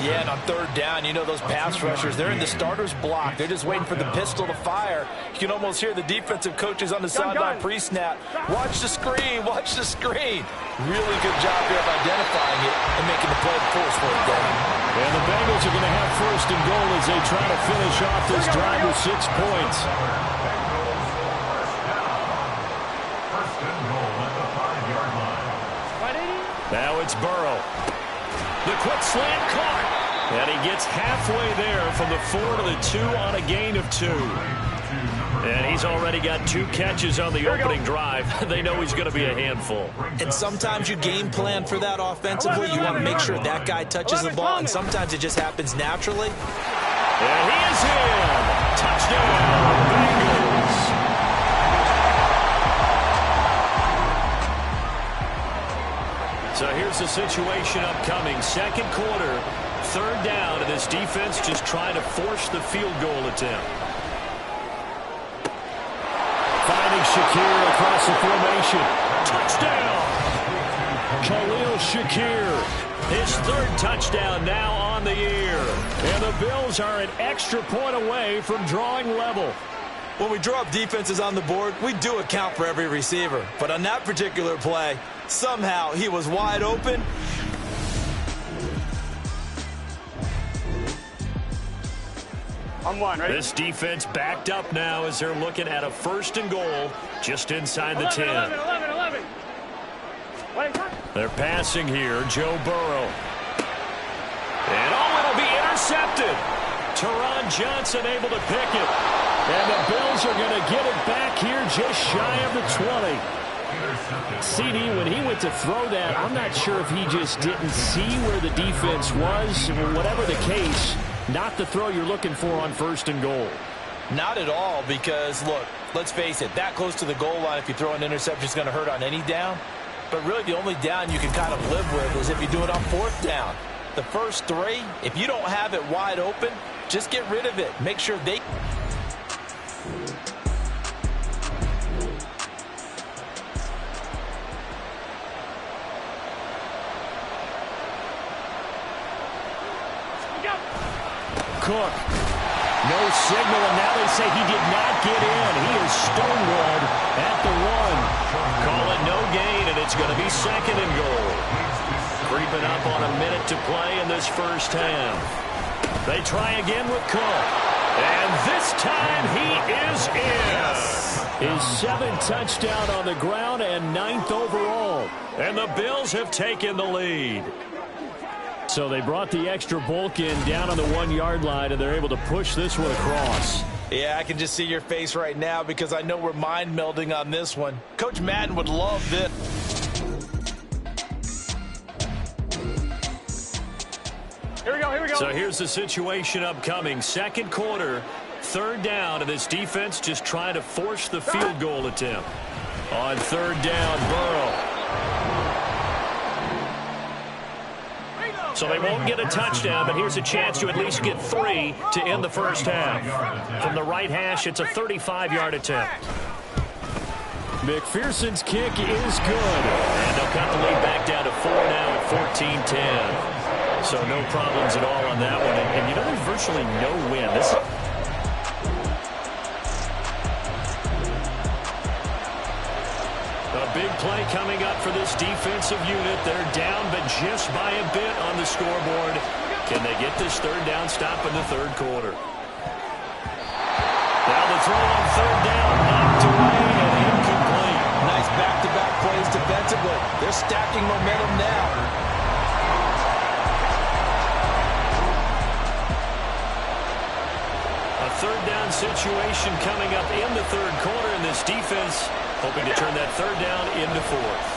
Yeah, and on 3rd down, you know those pass rushers, they're in the starter's block. They're just waiting for the pistol to fire. You can almost hear the defensive coaches on the sideline pre-snap. Watch the screen. Watch the screen. Really good job here of identifying it and making the play force for it, Dan. And the Bengals are going to have 1st and goal as they try to finish off this drive with 6 points. Now it's Burrow. The quick slant caught. And he gets halfway there from the 4 to the 2 on a gain of 2. And he's already got 2 catches on the opening drive. They know he's going to be a handful. And sometimes you game plan for that offensively. You want to make sure that guy touches the ball, and sometimes it just happens naturally. And he is in. Touchdown, Bengals. here's the situation upcoming. Second quarter, third down, and this defense just trying to force the field goal attempt. Finding Shakir across the formation. Touchdown! Khalil Shakir, his third touchdown now on the year. And the Bills are an extra point away from drawing level. When we draw up defenses on the board, we do account for every receiver. But on that particular play, somehow he was wide open. I'm one, ready? This defense backed up now as they're looking at a first and goal just inside the 10. 11. They're passing here, Joe Burrow. And it'll be intercepted. Teron Johnson able to pick it. And the Bills are going to get it back here just shy of the 20. CD, when he went to throw that, I'm not sure if he just didn't see where the defense was. Whatever the case, not the throw you're looking for on first and goal. Not at all, because, look, let's face it, that close to the goal line, if you throw an interception, is going to hurt on any down. But really, the only down you can kind of live with is if you do it on fourth down. The first three, if you don't have it wide open, just get rid of it. Make sure they... Cook. No signal, and now they say he did not get in. He is stonewalled at the 1. Call it no gain, and it's going to be second and goal. Creeping up on a minute to play in this first half. They try again with Cook. And this time he is in. His 7th touchdown on the ground and 9th overall. And the Bills have taken the lead. So they brought the extra bulk in down on the 1-yard line, and they're able to push this one across. Yeah, I can just see your face right now because I know we're mind melding on this one. Coach Madden would love this. Here we go. So here's the situation upcoming. Second quarter, third down, and this defense just trying to force the field goal attempt. On third down, Burrow. So they won't get a touchdown, but here's a chance to at least get 3 to end the first half. From the right hash, it's a 35-yard attempt. McPherson's kick is good. And they'll cut the lead back down to 4 now at 14-10. So no problems at all on that one. And you know, there's virtually no win. A big play coming up for this defensive unit. They're down, but just by a bit on the scoreboard. Can they get this third down stop in the third quarter? Now the throw on third down, knocked away and incomplete. Nice back-to-back plays defensively. They're stacking momentum now. A third down situation coming up in the third quarter, and this defense hoping to turn that third down into 4th.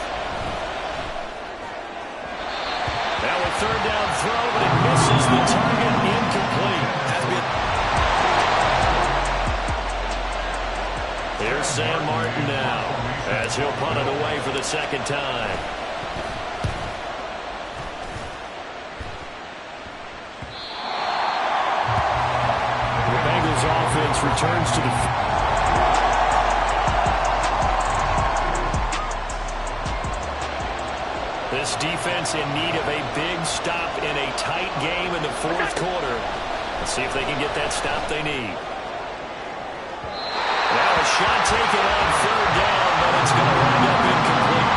Now a third down throw, but it misses the target, incomplete. Here's Sam Martin now, as he'll punt it away for the second time. The Bengals offense returns to the... This defense in need of a big stop in a tight game in the fourth quarter. Let's see if they can get that stop they need. Now a shot taken on third down, but it's going to wind up incomplete.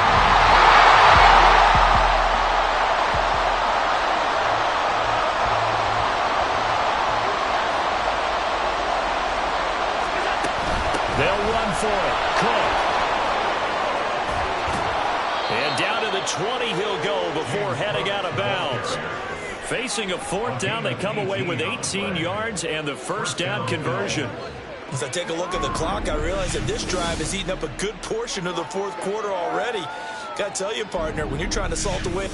They'll run for it. Cook. And down to the 20 he'll go before heading out of bounds. Facing a fourth down, they come away with 18 yards and the first down conversion. As I take a look at the clock, I realize that this drive has eaten up a good portion of the fourth quarter already. Got to tell you, partner, when you're trying to salt away...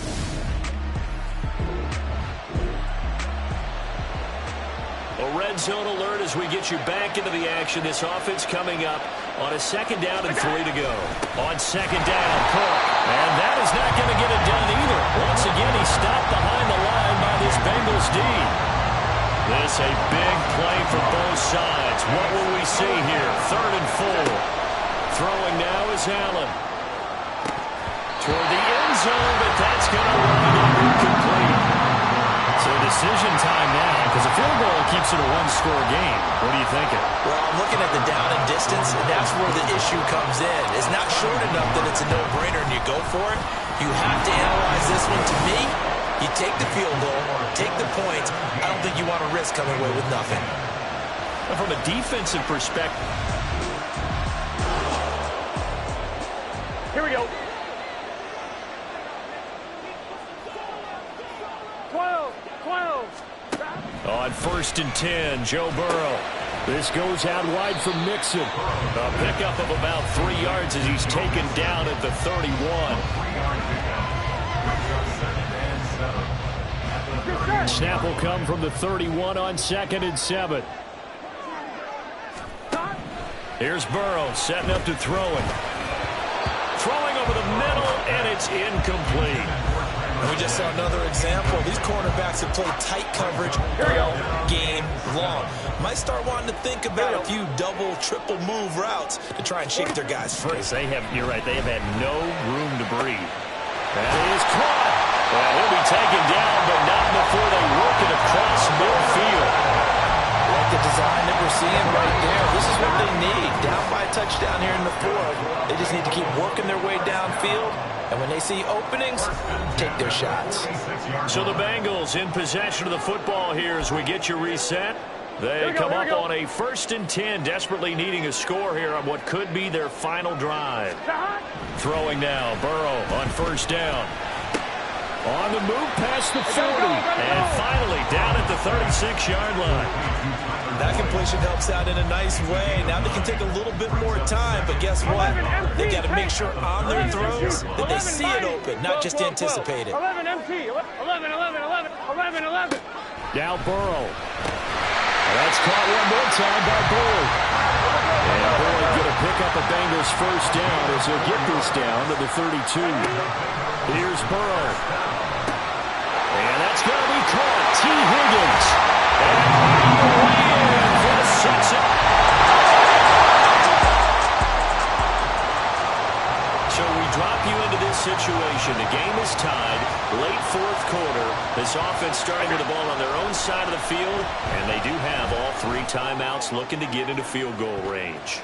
A red zone alert as we get you back into the action. This offense coming up on a 2nd down and 3 to go. On 2nd down, Cook. And that is not going to get it done either. Once again, he stopped behind the line by this Bengals D. This a big play for both sides. What will we see here? 3rd and 4. Throwing now is Allen. Toward the end zone, but that's going to wind up incomplete. So decision time now, because a field goal keeps it a one-score game. What are you thinking? Well, I'm looking at the down and distance, and that's where the issue comes in. It's not short enough that it's a no-brainer and you go for it. You have to analyze this one. To me, you take the field goal, take the points. I don't think you want to risk coming away with nothing. And from a defensive perspective. Here we go. 12. On 1st and 10, Joe Burrow. This goes out wide from Mixon. A pickup of about 3 yards as he's taken down at the 31. Snap will come from the 31 on 2nd and 7. Here's Burrow setting up to throw it. Throwing over the middle, and it's incomplete. And we just saw another example. These cornerbacks have played tight coverage all game long. Might start wanting to think about a few double, triple move routes to try and shake their guys free. You're right, they have had no room to breathe. That is caught. Well, he'll be taken down, but not before they work it across midfield. Like the design that we're seeing right there. This is what they need. Down by a touchdown here in the 4th. They just need to keep working their way downfield. And when they see openings, take their shots. So the Bengals in possession of the football here as we get you reset. They come up on a 1st and 10, desperately needing a score here on what could be their final drive. Throwing now, Burrow on 1st down. On the move past the 40. And finally down at the 36-yard line. That completion helps out in a nice way. Now they can take a little bit more time, but guess what? They got to make sure on their throws that they see it open, not just anticipate it. 11 MT. 11. Now Burrow. That's caught one more time by Boyd. And Boyd going to pick up a Bengals 1st down as he'll get this down to the 32. Here's Burrow. And that's going to be caught. T. Higgins. And all the way in for the 6. So we drop you into this situation. The game is tied. Late 4th quarter. This offense starting with the ball on their own side of the field. And they do have all 3 timeouts looking to get into field goal range.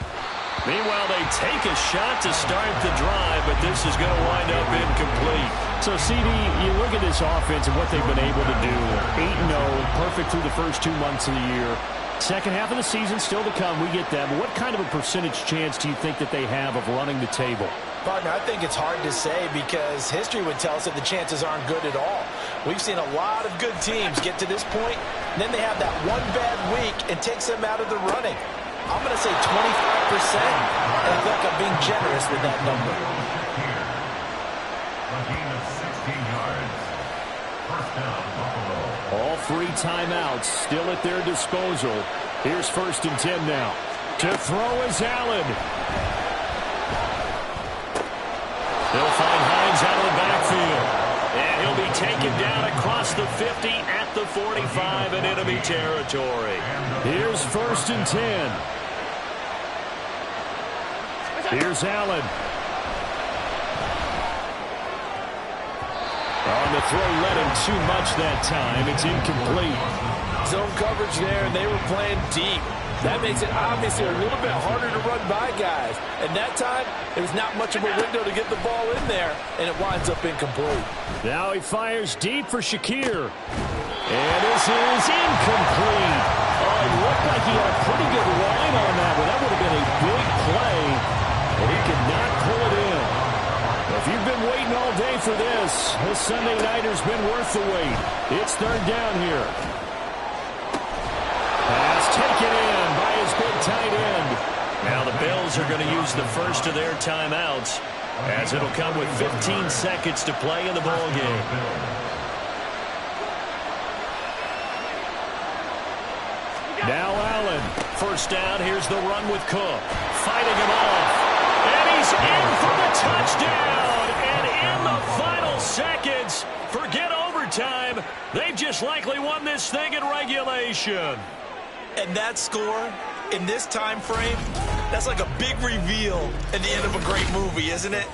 Meanwhile, they take a shot to start the drive, but this is going to wind up incomplete. So, CD, you look at this offense and what they've been able to do. 8-0, perfect through the first 2 months of the year. Second half of the season still to come. We get that. But what kind of a percentage chance do you think that they have of running the table? Partner, I think it's hard to say because history would tell us that the chances aren't good at all. We've seen a lot of good teams get to this point, and then they have that one bad week and takes them out of the running. I'm going to say 25%, and I feel like I'm being generous with that number. All 3 timeouts still at their disposal. Here's 1st and 10 now. To throw is Allen. They'll find Hines out of the backfield. And he'll be taken down across the 50 at the 45 in enemy territory. Here's 1st and 10. Here's Allen. On the throw, led him too much that time. It's incomplete. Zone coverage there, and they were playing deep. That makes it obviously a little bit harder to run by guys. And that time, there's not much of a window to get the ball in there, and it winds up incomplete. Now he fires deep for Shakir. And this is incomplete. Oh, it looked like he had a pretty good line on that one. That would have been a big play. And he could not pull it in. If you've been waiting all day for this Sunday nighter's been worth the wait. It's 3rd down here. Pass taken in by his big tight end. Now the Bills are going to use the first of their timeouts as it'll come with 15 seconds to play in the ball game. Now Allen. 1st down. Here's the run with Cook. fighting him off. And he's in for the touchdown. And in the final seconds, forget overtime, they've just likely won this thing in regulation. And that score in this time frame, that's like a big reveal at the end of a great movie, isn't it?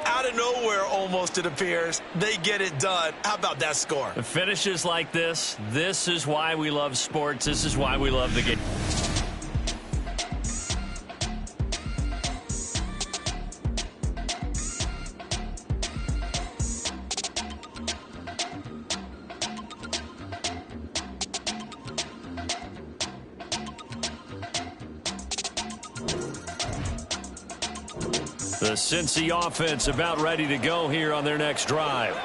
Out of nowhere, almost, it appears, they get it done. How about that score? Finishes like this is why we love sports. This is why we love the game. The Cincy offense about ready to go here on their next drive.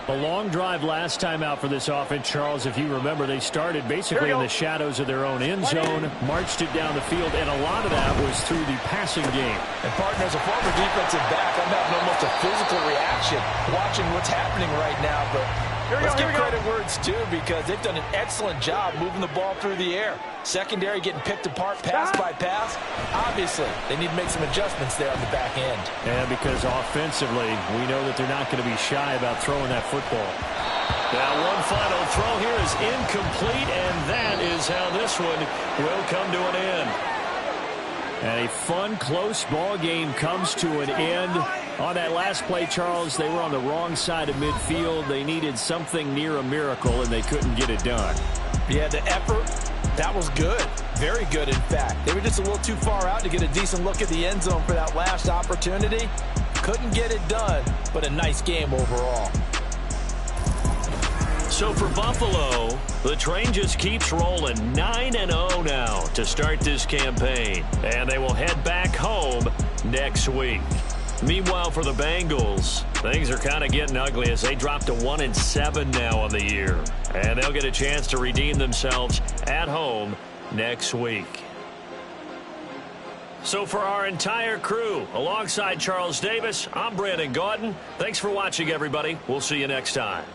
A long drive last time out for this offense, Charles. If you remember, they started basically in the shadows of their own end zone, marched it down the field, and a lot of that was through the passing game. And, partner, as a former defensive back, I'm having almost a physical reaction watching what's happening right now. But let's give credit where it's due, because they've done an excellent job moving the ball through the air. Secondary getting picked apart pass by pass. Obviously, they need to make some adjustments there on the back end. And because offensively, we know that they're not going to be shy about throwing that football. Now, one final throw here is incomplete, and that is how this one will come to an end. And a fun, close ball game comes to an end. On that last play, Charles, they were on the wrong side of midfield. They needed something near a miracle, and they couldn't get it done. Yeah, the effort, that was good. Very good, in fact. They were just a little too far out to get a decent look at the end zone for that last opportunity. Couldn't get it done, but a nice game overall. So for Buffalo, the train just keeps rolling 9-0 now to start this campaign. And they will head back home next week. Meanwhile, for the Bengals, things are kind of getting ugly as they drop to 1-7 now on the year. And they'll get a chance to redeem themselves at home next week. So for our entire crew, alongside Charles Davis, I'm Brandon Gaudin. Thanks for watching, everybody. We'll see you next time.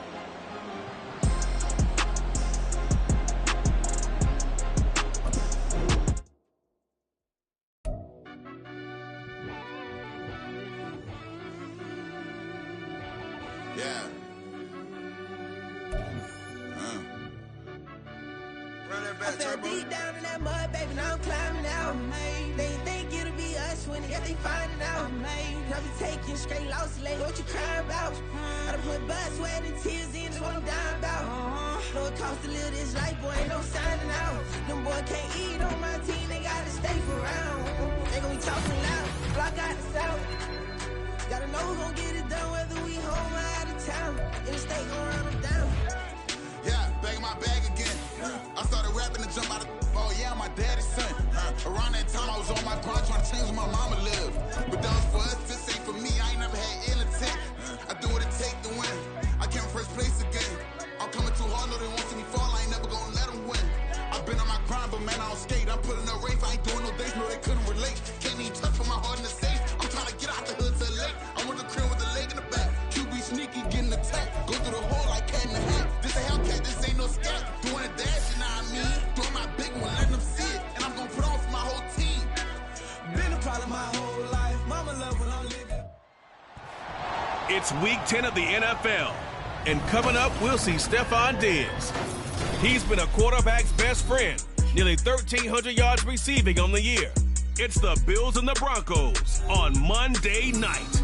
I fell deep down in that mud, baby, now I'm climbing out. They think it'll be us when they finding out. I be taking straight losses, like what you crying about? I done put blood, sweat, and tears in, just what I'm dying about. Know it costs to live this life, boy, ain't no signing out. Them boy can't eat on my team, they gotta stay for round. They gon' be talking loud, block out the south. Gotta know who gon' get it done, whether we home or out of town. In the state gon' run them down. Yeah, back in my bag again. I started rapping to jump out of oh yeah, I'm my daddy's son. Around that time I was on my grind trying to change where my mama lived. But that was for us, this ain't for me. I ain't never had ill intent. I do what it take to win. I came first place again. I'm coming too hard, no they won't see me fall. I ain't never gonna let them win. I've been on my grind, but man I don't skate. I'm putting up race, I ain't doing no days, no they couldn't relate. Can't even touch for my heart in the safe. I'm trying to get out the hood to the lake. I'm with the crib with the leg in the back. QB sneaky, getting attacked. Go through the hole like cat in the hat. This a Hellcat, this ain't no scat. Doing a dash, you know what I mean? Doing my big one, letting them see it. And I'm gonna put on for my whole team. Been a part of my whole life. Mama love when I'm living. It's week 10 of the NFL. And coming up, we'll see Stephon Diggs. He's been a quarterback's best friend. Nearly 1,300 yards receiving on the year. It's the Bills and the Broncos on Monday night.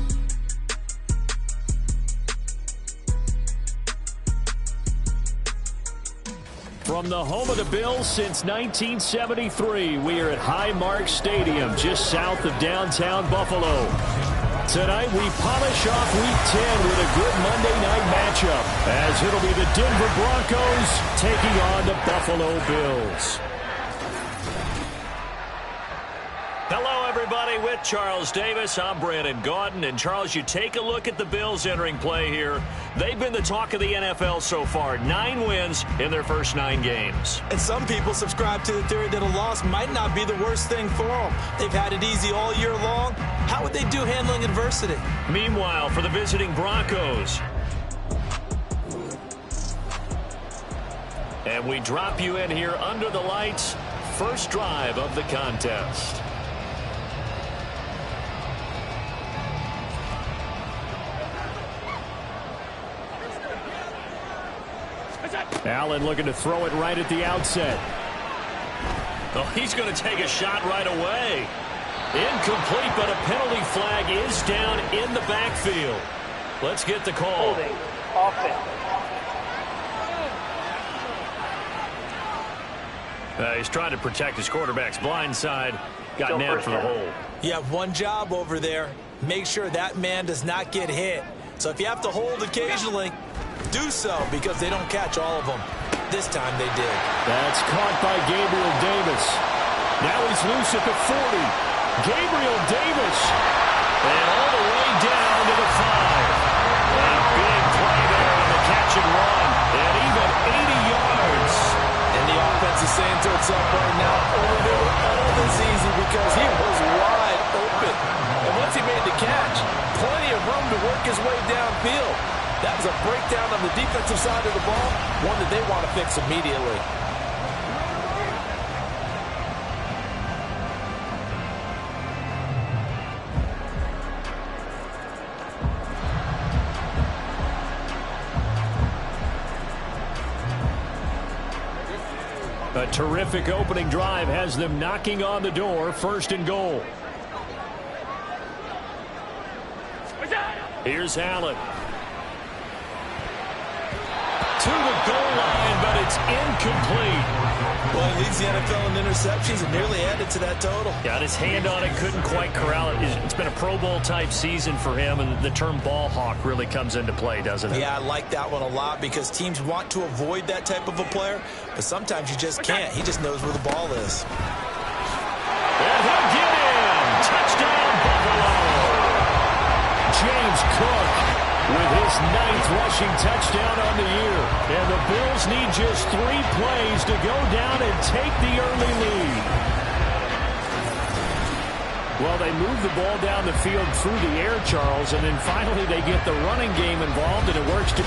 From the home of the Bills since 1973, we are at Highmark Stadium, just south of downtown Buffalo. Tonight, we polish off Week 10 with a good Monday night matchup, as it'll be the Denver Broncos taking on the Buffalo Bills. Hello, everybody. With Charles Davis, I'm Brandon Gaudin. And, Charles, you take a look at the Bills entering play here. They've been the talk of the NFL so far. 9 wins in their first 9 games. And some people subscribe to the theory that a loss might not be the worst thing for them. They've had it easy all year long. How would they do handling adversity? Meanwhile, for the visiting Broncos. And we drop you in here under the lights. First drive of the contest. Allen looking to throw it right at the outset. Oh, he's going to take a shot right away. Incomplete, but a penalty flag is down in the backfield. Let's get the call. Holding. Offense. He's trying to protect his quarterback's blind side. Got nabbed for the hold. You have one job over there. Make sure that man does not get hit. So if you have to hold occasionally, do so, because they don't catch all of them. This time they did. That's caught by Gabriel Davis. Now he's loose at the 40. Gabriel Davis. And all the way down to the 5. A big play there on the catch and run. And even 80 yards. And the offense is saying to itself right now, oh, they were all this easy because he was wide open. And once he made the catch, plenty of room to work his way downfield. That was a breakdown on the defensive side of the ball, one that they want to fix immediately. A terrific opening drive has them knocking on the door. 1st and goal. Here's Allen. To the goal line, but it's incomplete. Well, he leads the NFL in interceptions and nearly added to that total. Got his hand on it, couldn't quite corral it. It's been a Pro Bowl type season for him, and the term ball hawk really comes into play, doesn't it? Yeah, I like that one a lot because teams want to avoid that type of a player, but sometimes you just can't. He just knows where the ball is. And he'll get in. Touchdown, Buffalo. James Cook with his 9th rushing touchdown on the year. And the Bills need just 3 plays to go down and take the early lead. Well, they move the ball down the field through the air, Charles, and then finally they get the running game involved, and it works to...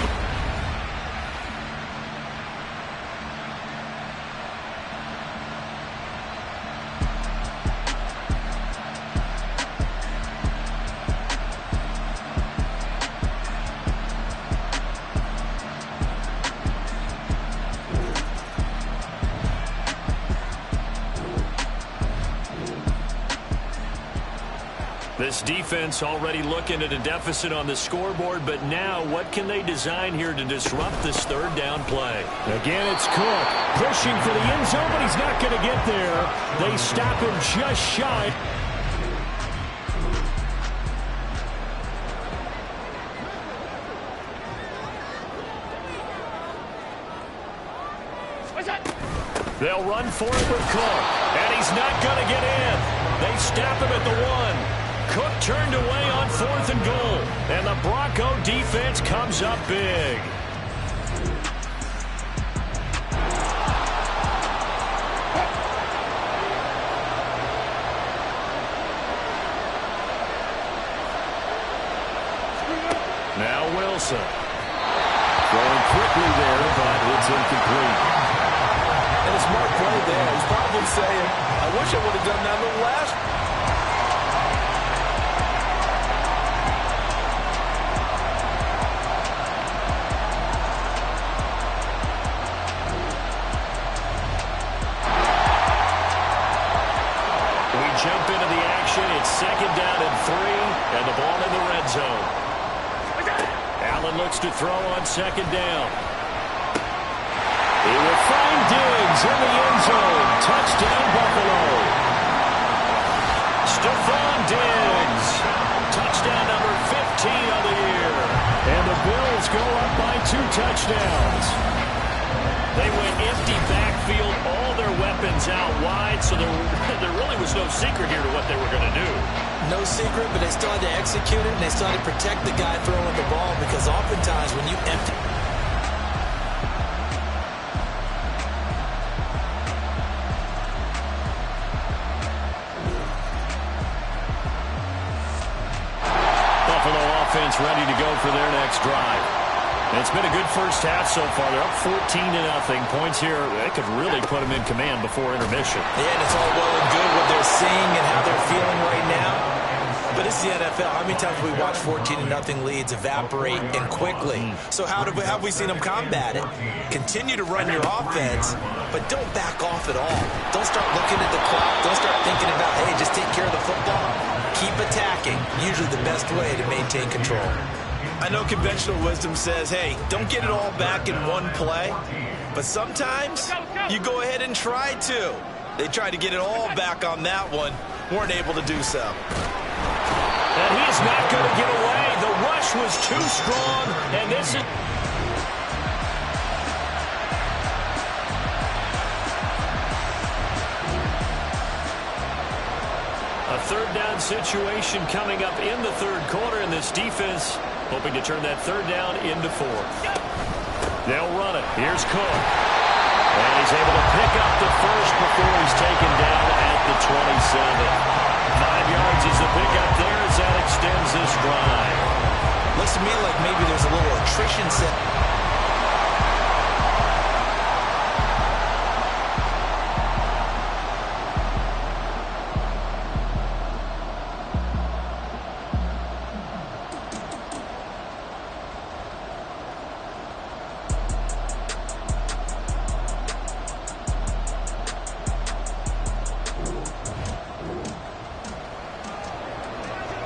This defense already looking at a deficit on the scoreboard, but now what can they design here to disrupt this 3rd down play? Again, it's Cook pushing for the end zone, but he's not going to get there. They stop him just shy. They'll run for it with Cook, and he's not going to get in. They stop him at the 1. Cook turned away on 4th and goal, and the Bronco defense comes up big. Now Wilson. Throwing quickly there, but it's incomplete. And a smart play there. He's probably saying, I wish I would have done that a little last. Jump into the action. It's 2nd down and 3, and the ball in the red zone. Allen looks to throw on 2nd down. He will find Diggs in the end zone. Touchdown, Buffalo. Stephon Diggs. Touchdown number 15 of the year. And the Bills go up by 2 touchdowns. They went empty backfield, all their weapons out wide, so there really was no secret here to what they were going to do. No secret, but they still had to execute it, and they still had to protect the guy throwing the ball, because oftentimes when you empty... Buffalo offense ready to go for their next drive. And it's been a good first half so far. They're up 14-0. Points here, they could really put them in command before intermission. Yeah, and it's all well and good what they're seeing and how they're feeling right now. But it's the NFL. How many times have we watched 14-0 leads evaporate and quickly? So how have we seen them combat it? Continue to run your offense, but don't back off at all. Don't start looking at the clock. Don't start thinking about, hey, just take care of the football. Keep attacking. Usually the best way to maintain control. I know conventional wisdom says, hey, don't get it all back in one play. But sometimes you go ahead and try to. They tried to get it all back on that one. Weren't able to do so. And he's not going to get away. The rush was too strong, and this is... A third down situation coming up in the third quarter, and this defense hoping to turn that third down into fourth. They'll run it. Here's Cook. And he's able to pick up the first before he's taken down at the 27. 5 yards is the pickup there as that extends this drive. Looks to me like maybe there's a little attrition set.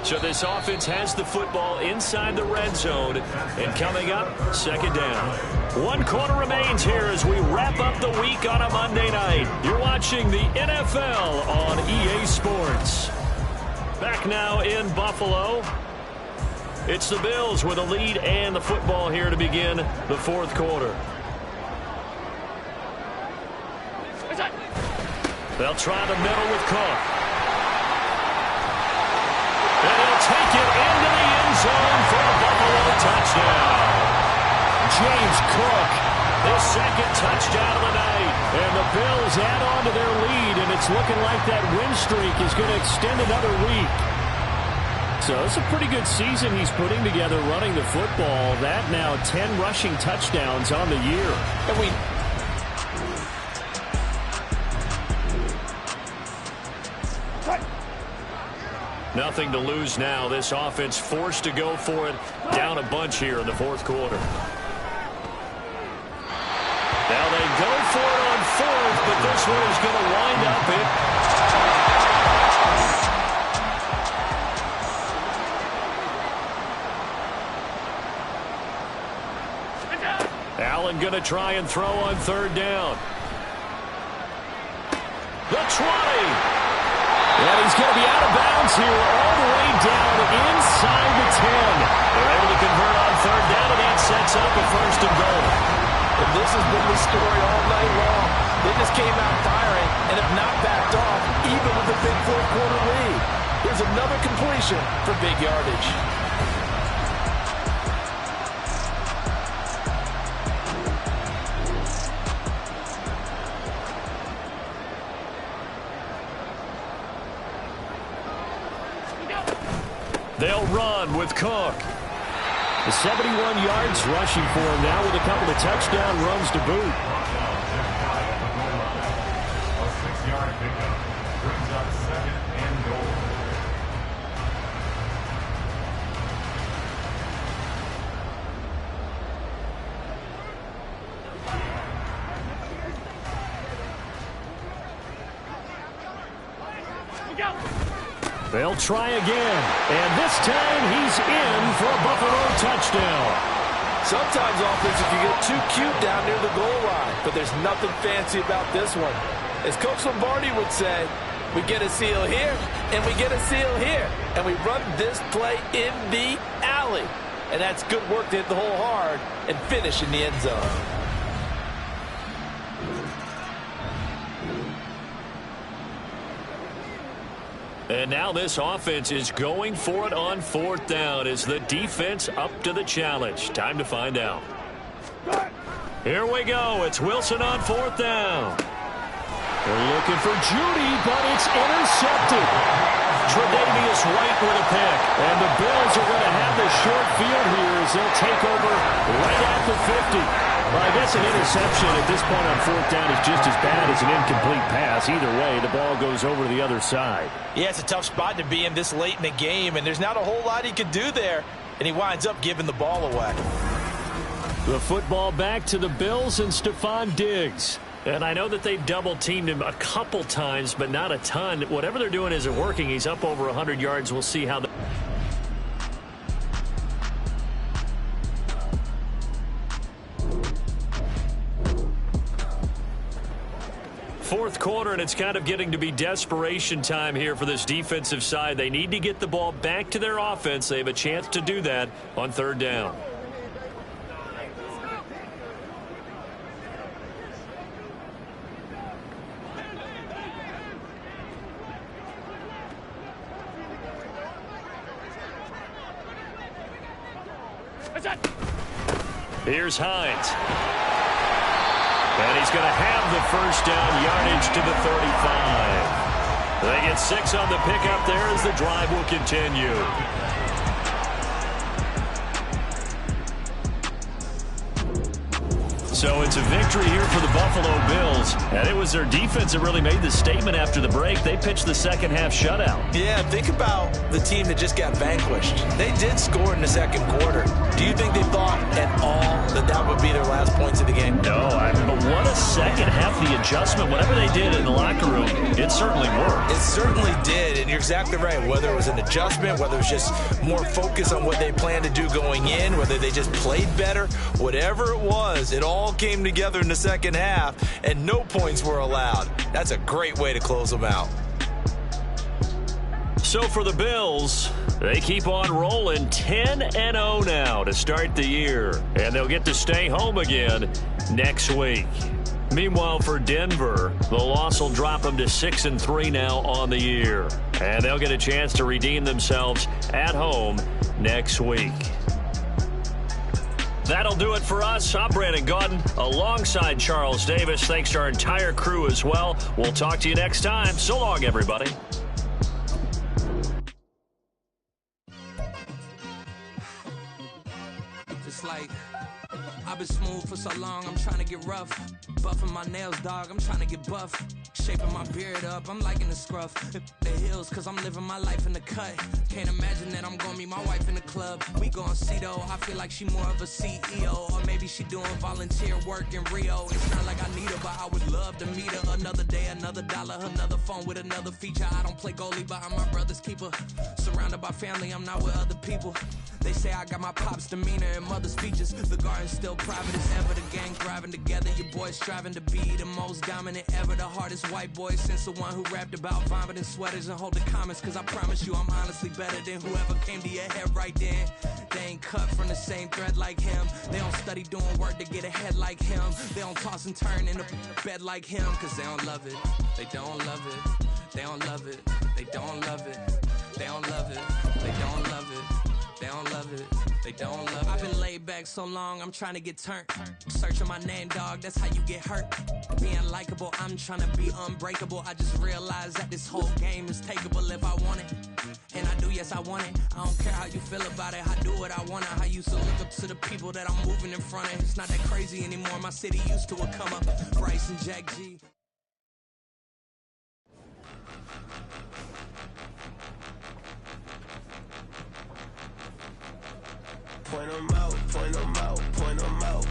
So this offense has the football inside the red zone. And coming up, second down. 1 quarter remains here as we wrap up the week on a Monday night. You're watching the NFL on EA Sports. Back now in Buffalo. It's the Bills with a lead and the football here to begin the fourth quarter. They'll try the middle with Cook. And he'll take it into the end zone for a Buffalo touchdown. James Cook, his second touchdown of the night. And the Bills add on to their lead, and it's looking like that win streak is going to extend another week. So it's a pretty good season he's putting together running the football. That now 10 rushing touchdowns on the year. And we... Nothing to lose now. This offense forced to go for it. Down a bunch here in the fourth quarter. Now they go for it on fourth, but this one is going to wind up Allen going to try and throw on third down. The 20. And he's going to be out of bounds here all the way down inside the 10. They're able to convert on third down, and that sets up a first and goal. And this has been the story all night long. They just came out firing and have not backed off, even with a big fourth quarter lead. Here's another completion for big yardage. They'll run with Cook. The 71 yards rushing for him now with a couple of touchdown runs to boot. A 6-yard pickup brings up second and goal. They'll try again, and this time he's in for a Buffalo touchdown. Sometimes offenses can get too cute down near the goal line, but there's nothing fancy about this one. As Coach Lombardi would say, we get a seal here, and we get a seal here, and we run this play in the alley. And that's good work to hit the hole hard and finish in the end zone. And now this offense is going for it on fourth down. Is the defense up to the challenge? Time to find out. Here we go. It's Wilson on fourth down. They're looking for Judy, but it's intercepted. Tre'Davious White with a pick. And the Bills are going to have the short field here as they'll take over right at the 50. Well, I guess an interception at this point on fourth down is just as bad as an incomplete pass. Either way, the ball goes over to the other side. Yeah, it's a tough spot to be in this late in the game, and there's not a whole lot he could do there, and he winds up giving the ball away. The football back to the Bills and Stephon Diggs. And I know that they've double-teamed him a couple times, but not a ton. Whatever they're doing isn't working. He's up over 100 yards. We'll see how fourth quarter, and it's kind of getting to be desperation time here for this defensive side. They need to get the ball back to their offense. They have a chance to do that on third down. Here's Hines. And he's going to have the first down, yardage to the 35. They get 6 on the pickup there as the drive will continue. So it's a victory here for the Buffalo Bills. And it was their defense that really made the statement after the break. They pitched the second half shutout. Yeah, think about the team that just got vanquished. They did score in the second quarter. Do you think they thought at all that that would be their last points of the game? No, but what a second half, the adjustment. Whatever they did in the locker room, it certainly worked. It certainly did, and you're exactly right. Whether it was an adjustment, whether it was just more focus on what they planned to do going in, whether they just played better, whatever it was, it all came together in the second half, and no points were allowed. That's a great way to close them out. So for the Bills, they keep on rolling 10-0 now to start the year, and they'll get to stay home again next week. Meanwhile, for Denver, the loss will drop them to 6-3 now on the year, and they'll get a chance to redeem themselves at home next week. That'll do it for us. I'm Brandon Gaudin alongside Charles Davis. Thanks to our entire crew as well. We'll talk to you next time. So long, everybody. Just like I've been smooth for so long, I'm trying to get rough. Buffing my nails, dog, I'm trying to get buff. Shaping my beard up, I'm liking the scruff. The hills, cause I'm living my life in the cut. Can't imagine that I'm gonna meet my wife in the club. We gon' see though, I feel like she more of a CEO. Or maybe she doing volunteer work in Rio. It's not like I need her, but I would love to meet her. Another day, another dollar, another phone with another feature. I don't play goalie, but I'm my brother's keeper. Surrounded by family, I'm not with other people. They say I got my pop's demeanor and mother's features. The garden's still private as ever. The gang thriving together. Your boys striving to be the most dominant ever. The hardest white boy since the one who rapped about vomiting sweaters and holding comments. Cause I promise you I'm honestly better than whoever came to your head right then. They ain't cut from the same thread like him. They don't study doing work to get ahead like him. They don't toss and turn in the bed like him. Cause they don't love it. They don't love it. They don't love it. They don't love it. They don't love it. They don't love it. They don't love it. They don't love it. I've been laid back so long, I'm trying to get turned. Searching my name, dog, that's how you get hurt. Being likable, I'm trying to be unbreakable. I just realized that this whole game is takeable if I want it. And I do, yes, I want it. I don't care how you feel about it. I do what I want. I used to look up to the people that I'm moving in front of. It's not that crazy anymore. My city used to it come up. Bryce and Jack G. Point 'em out, point 'em out, point 'em out.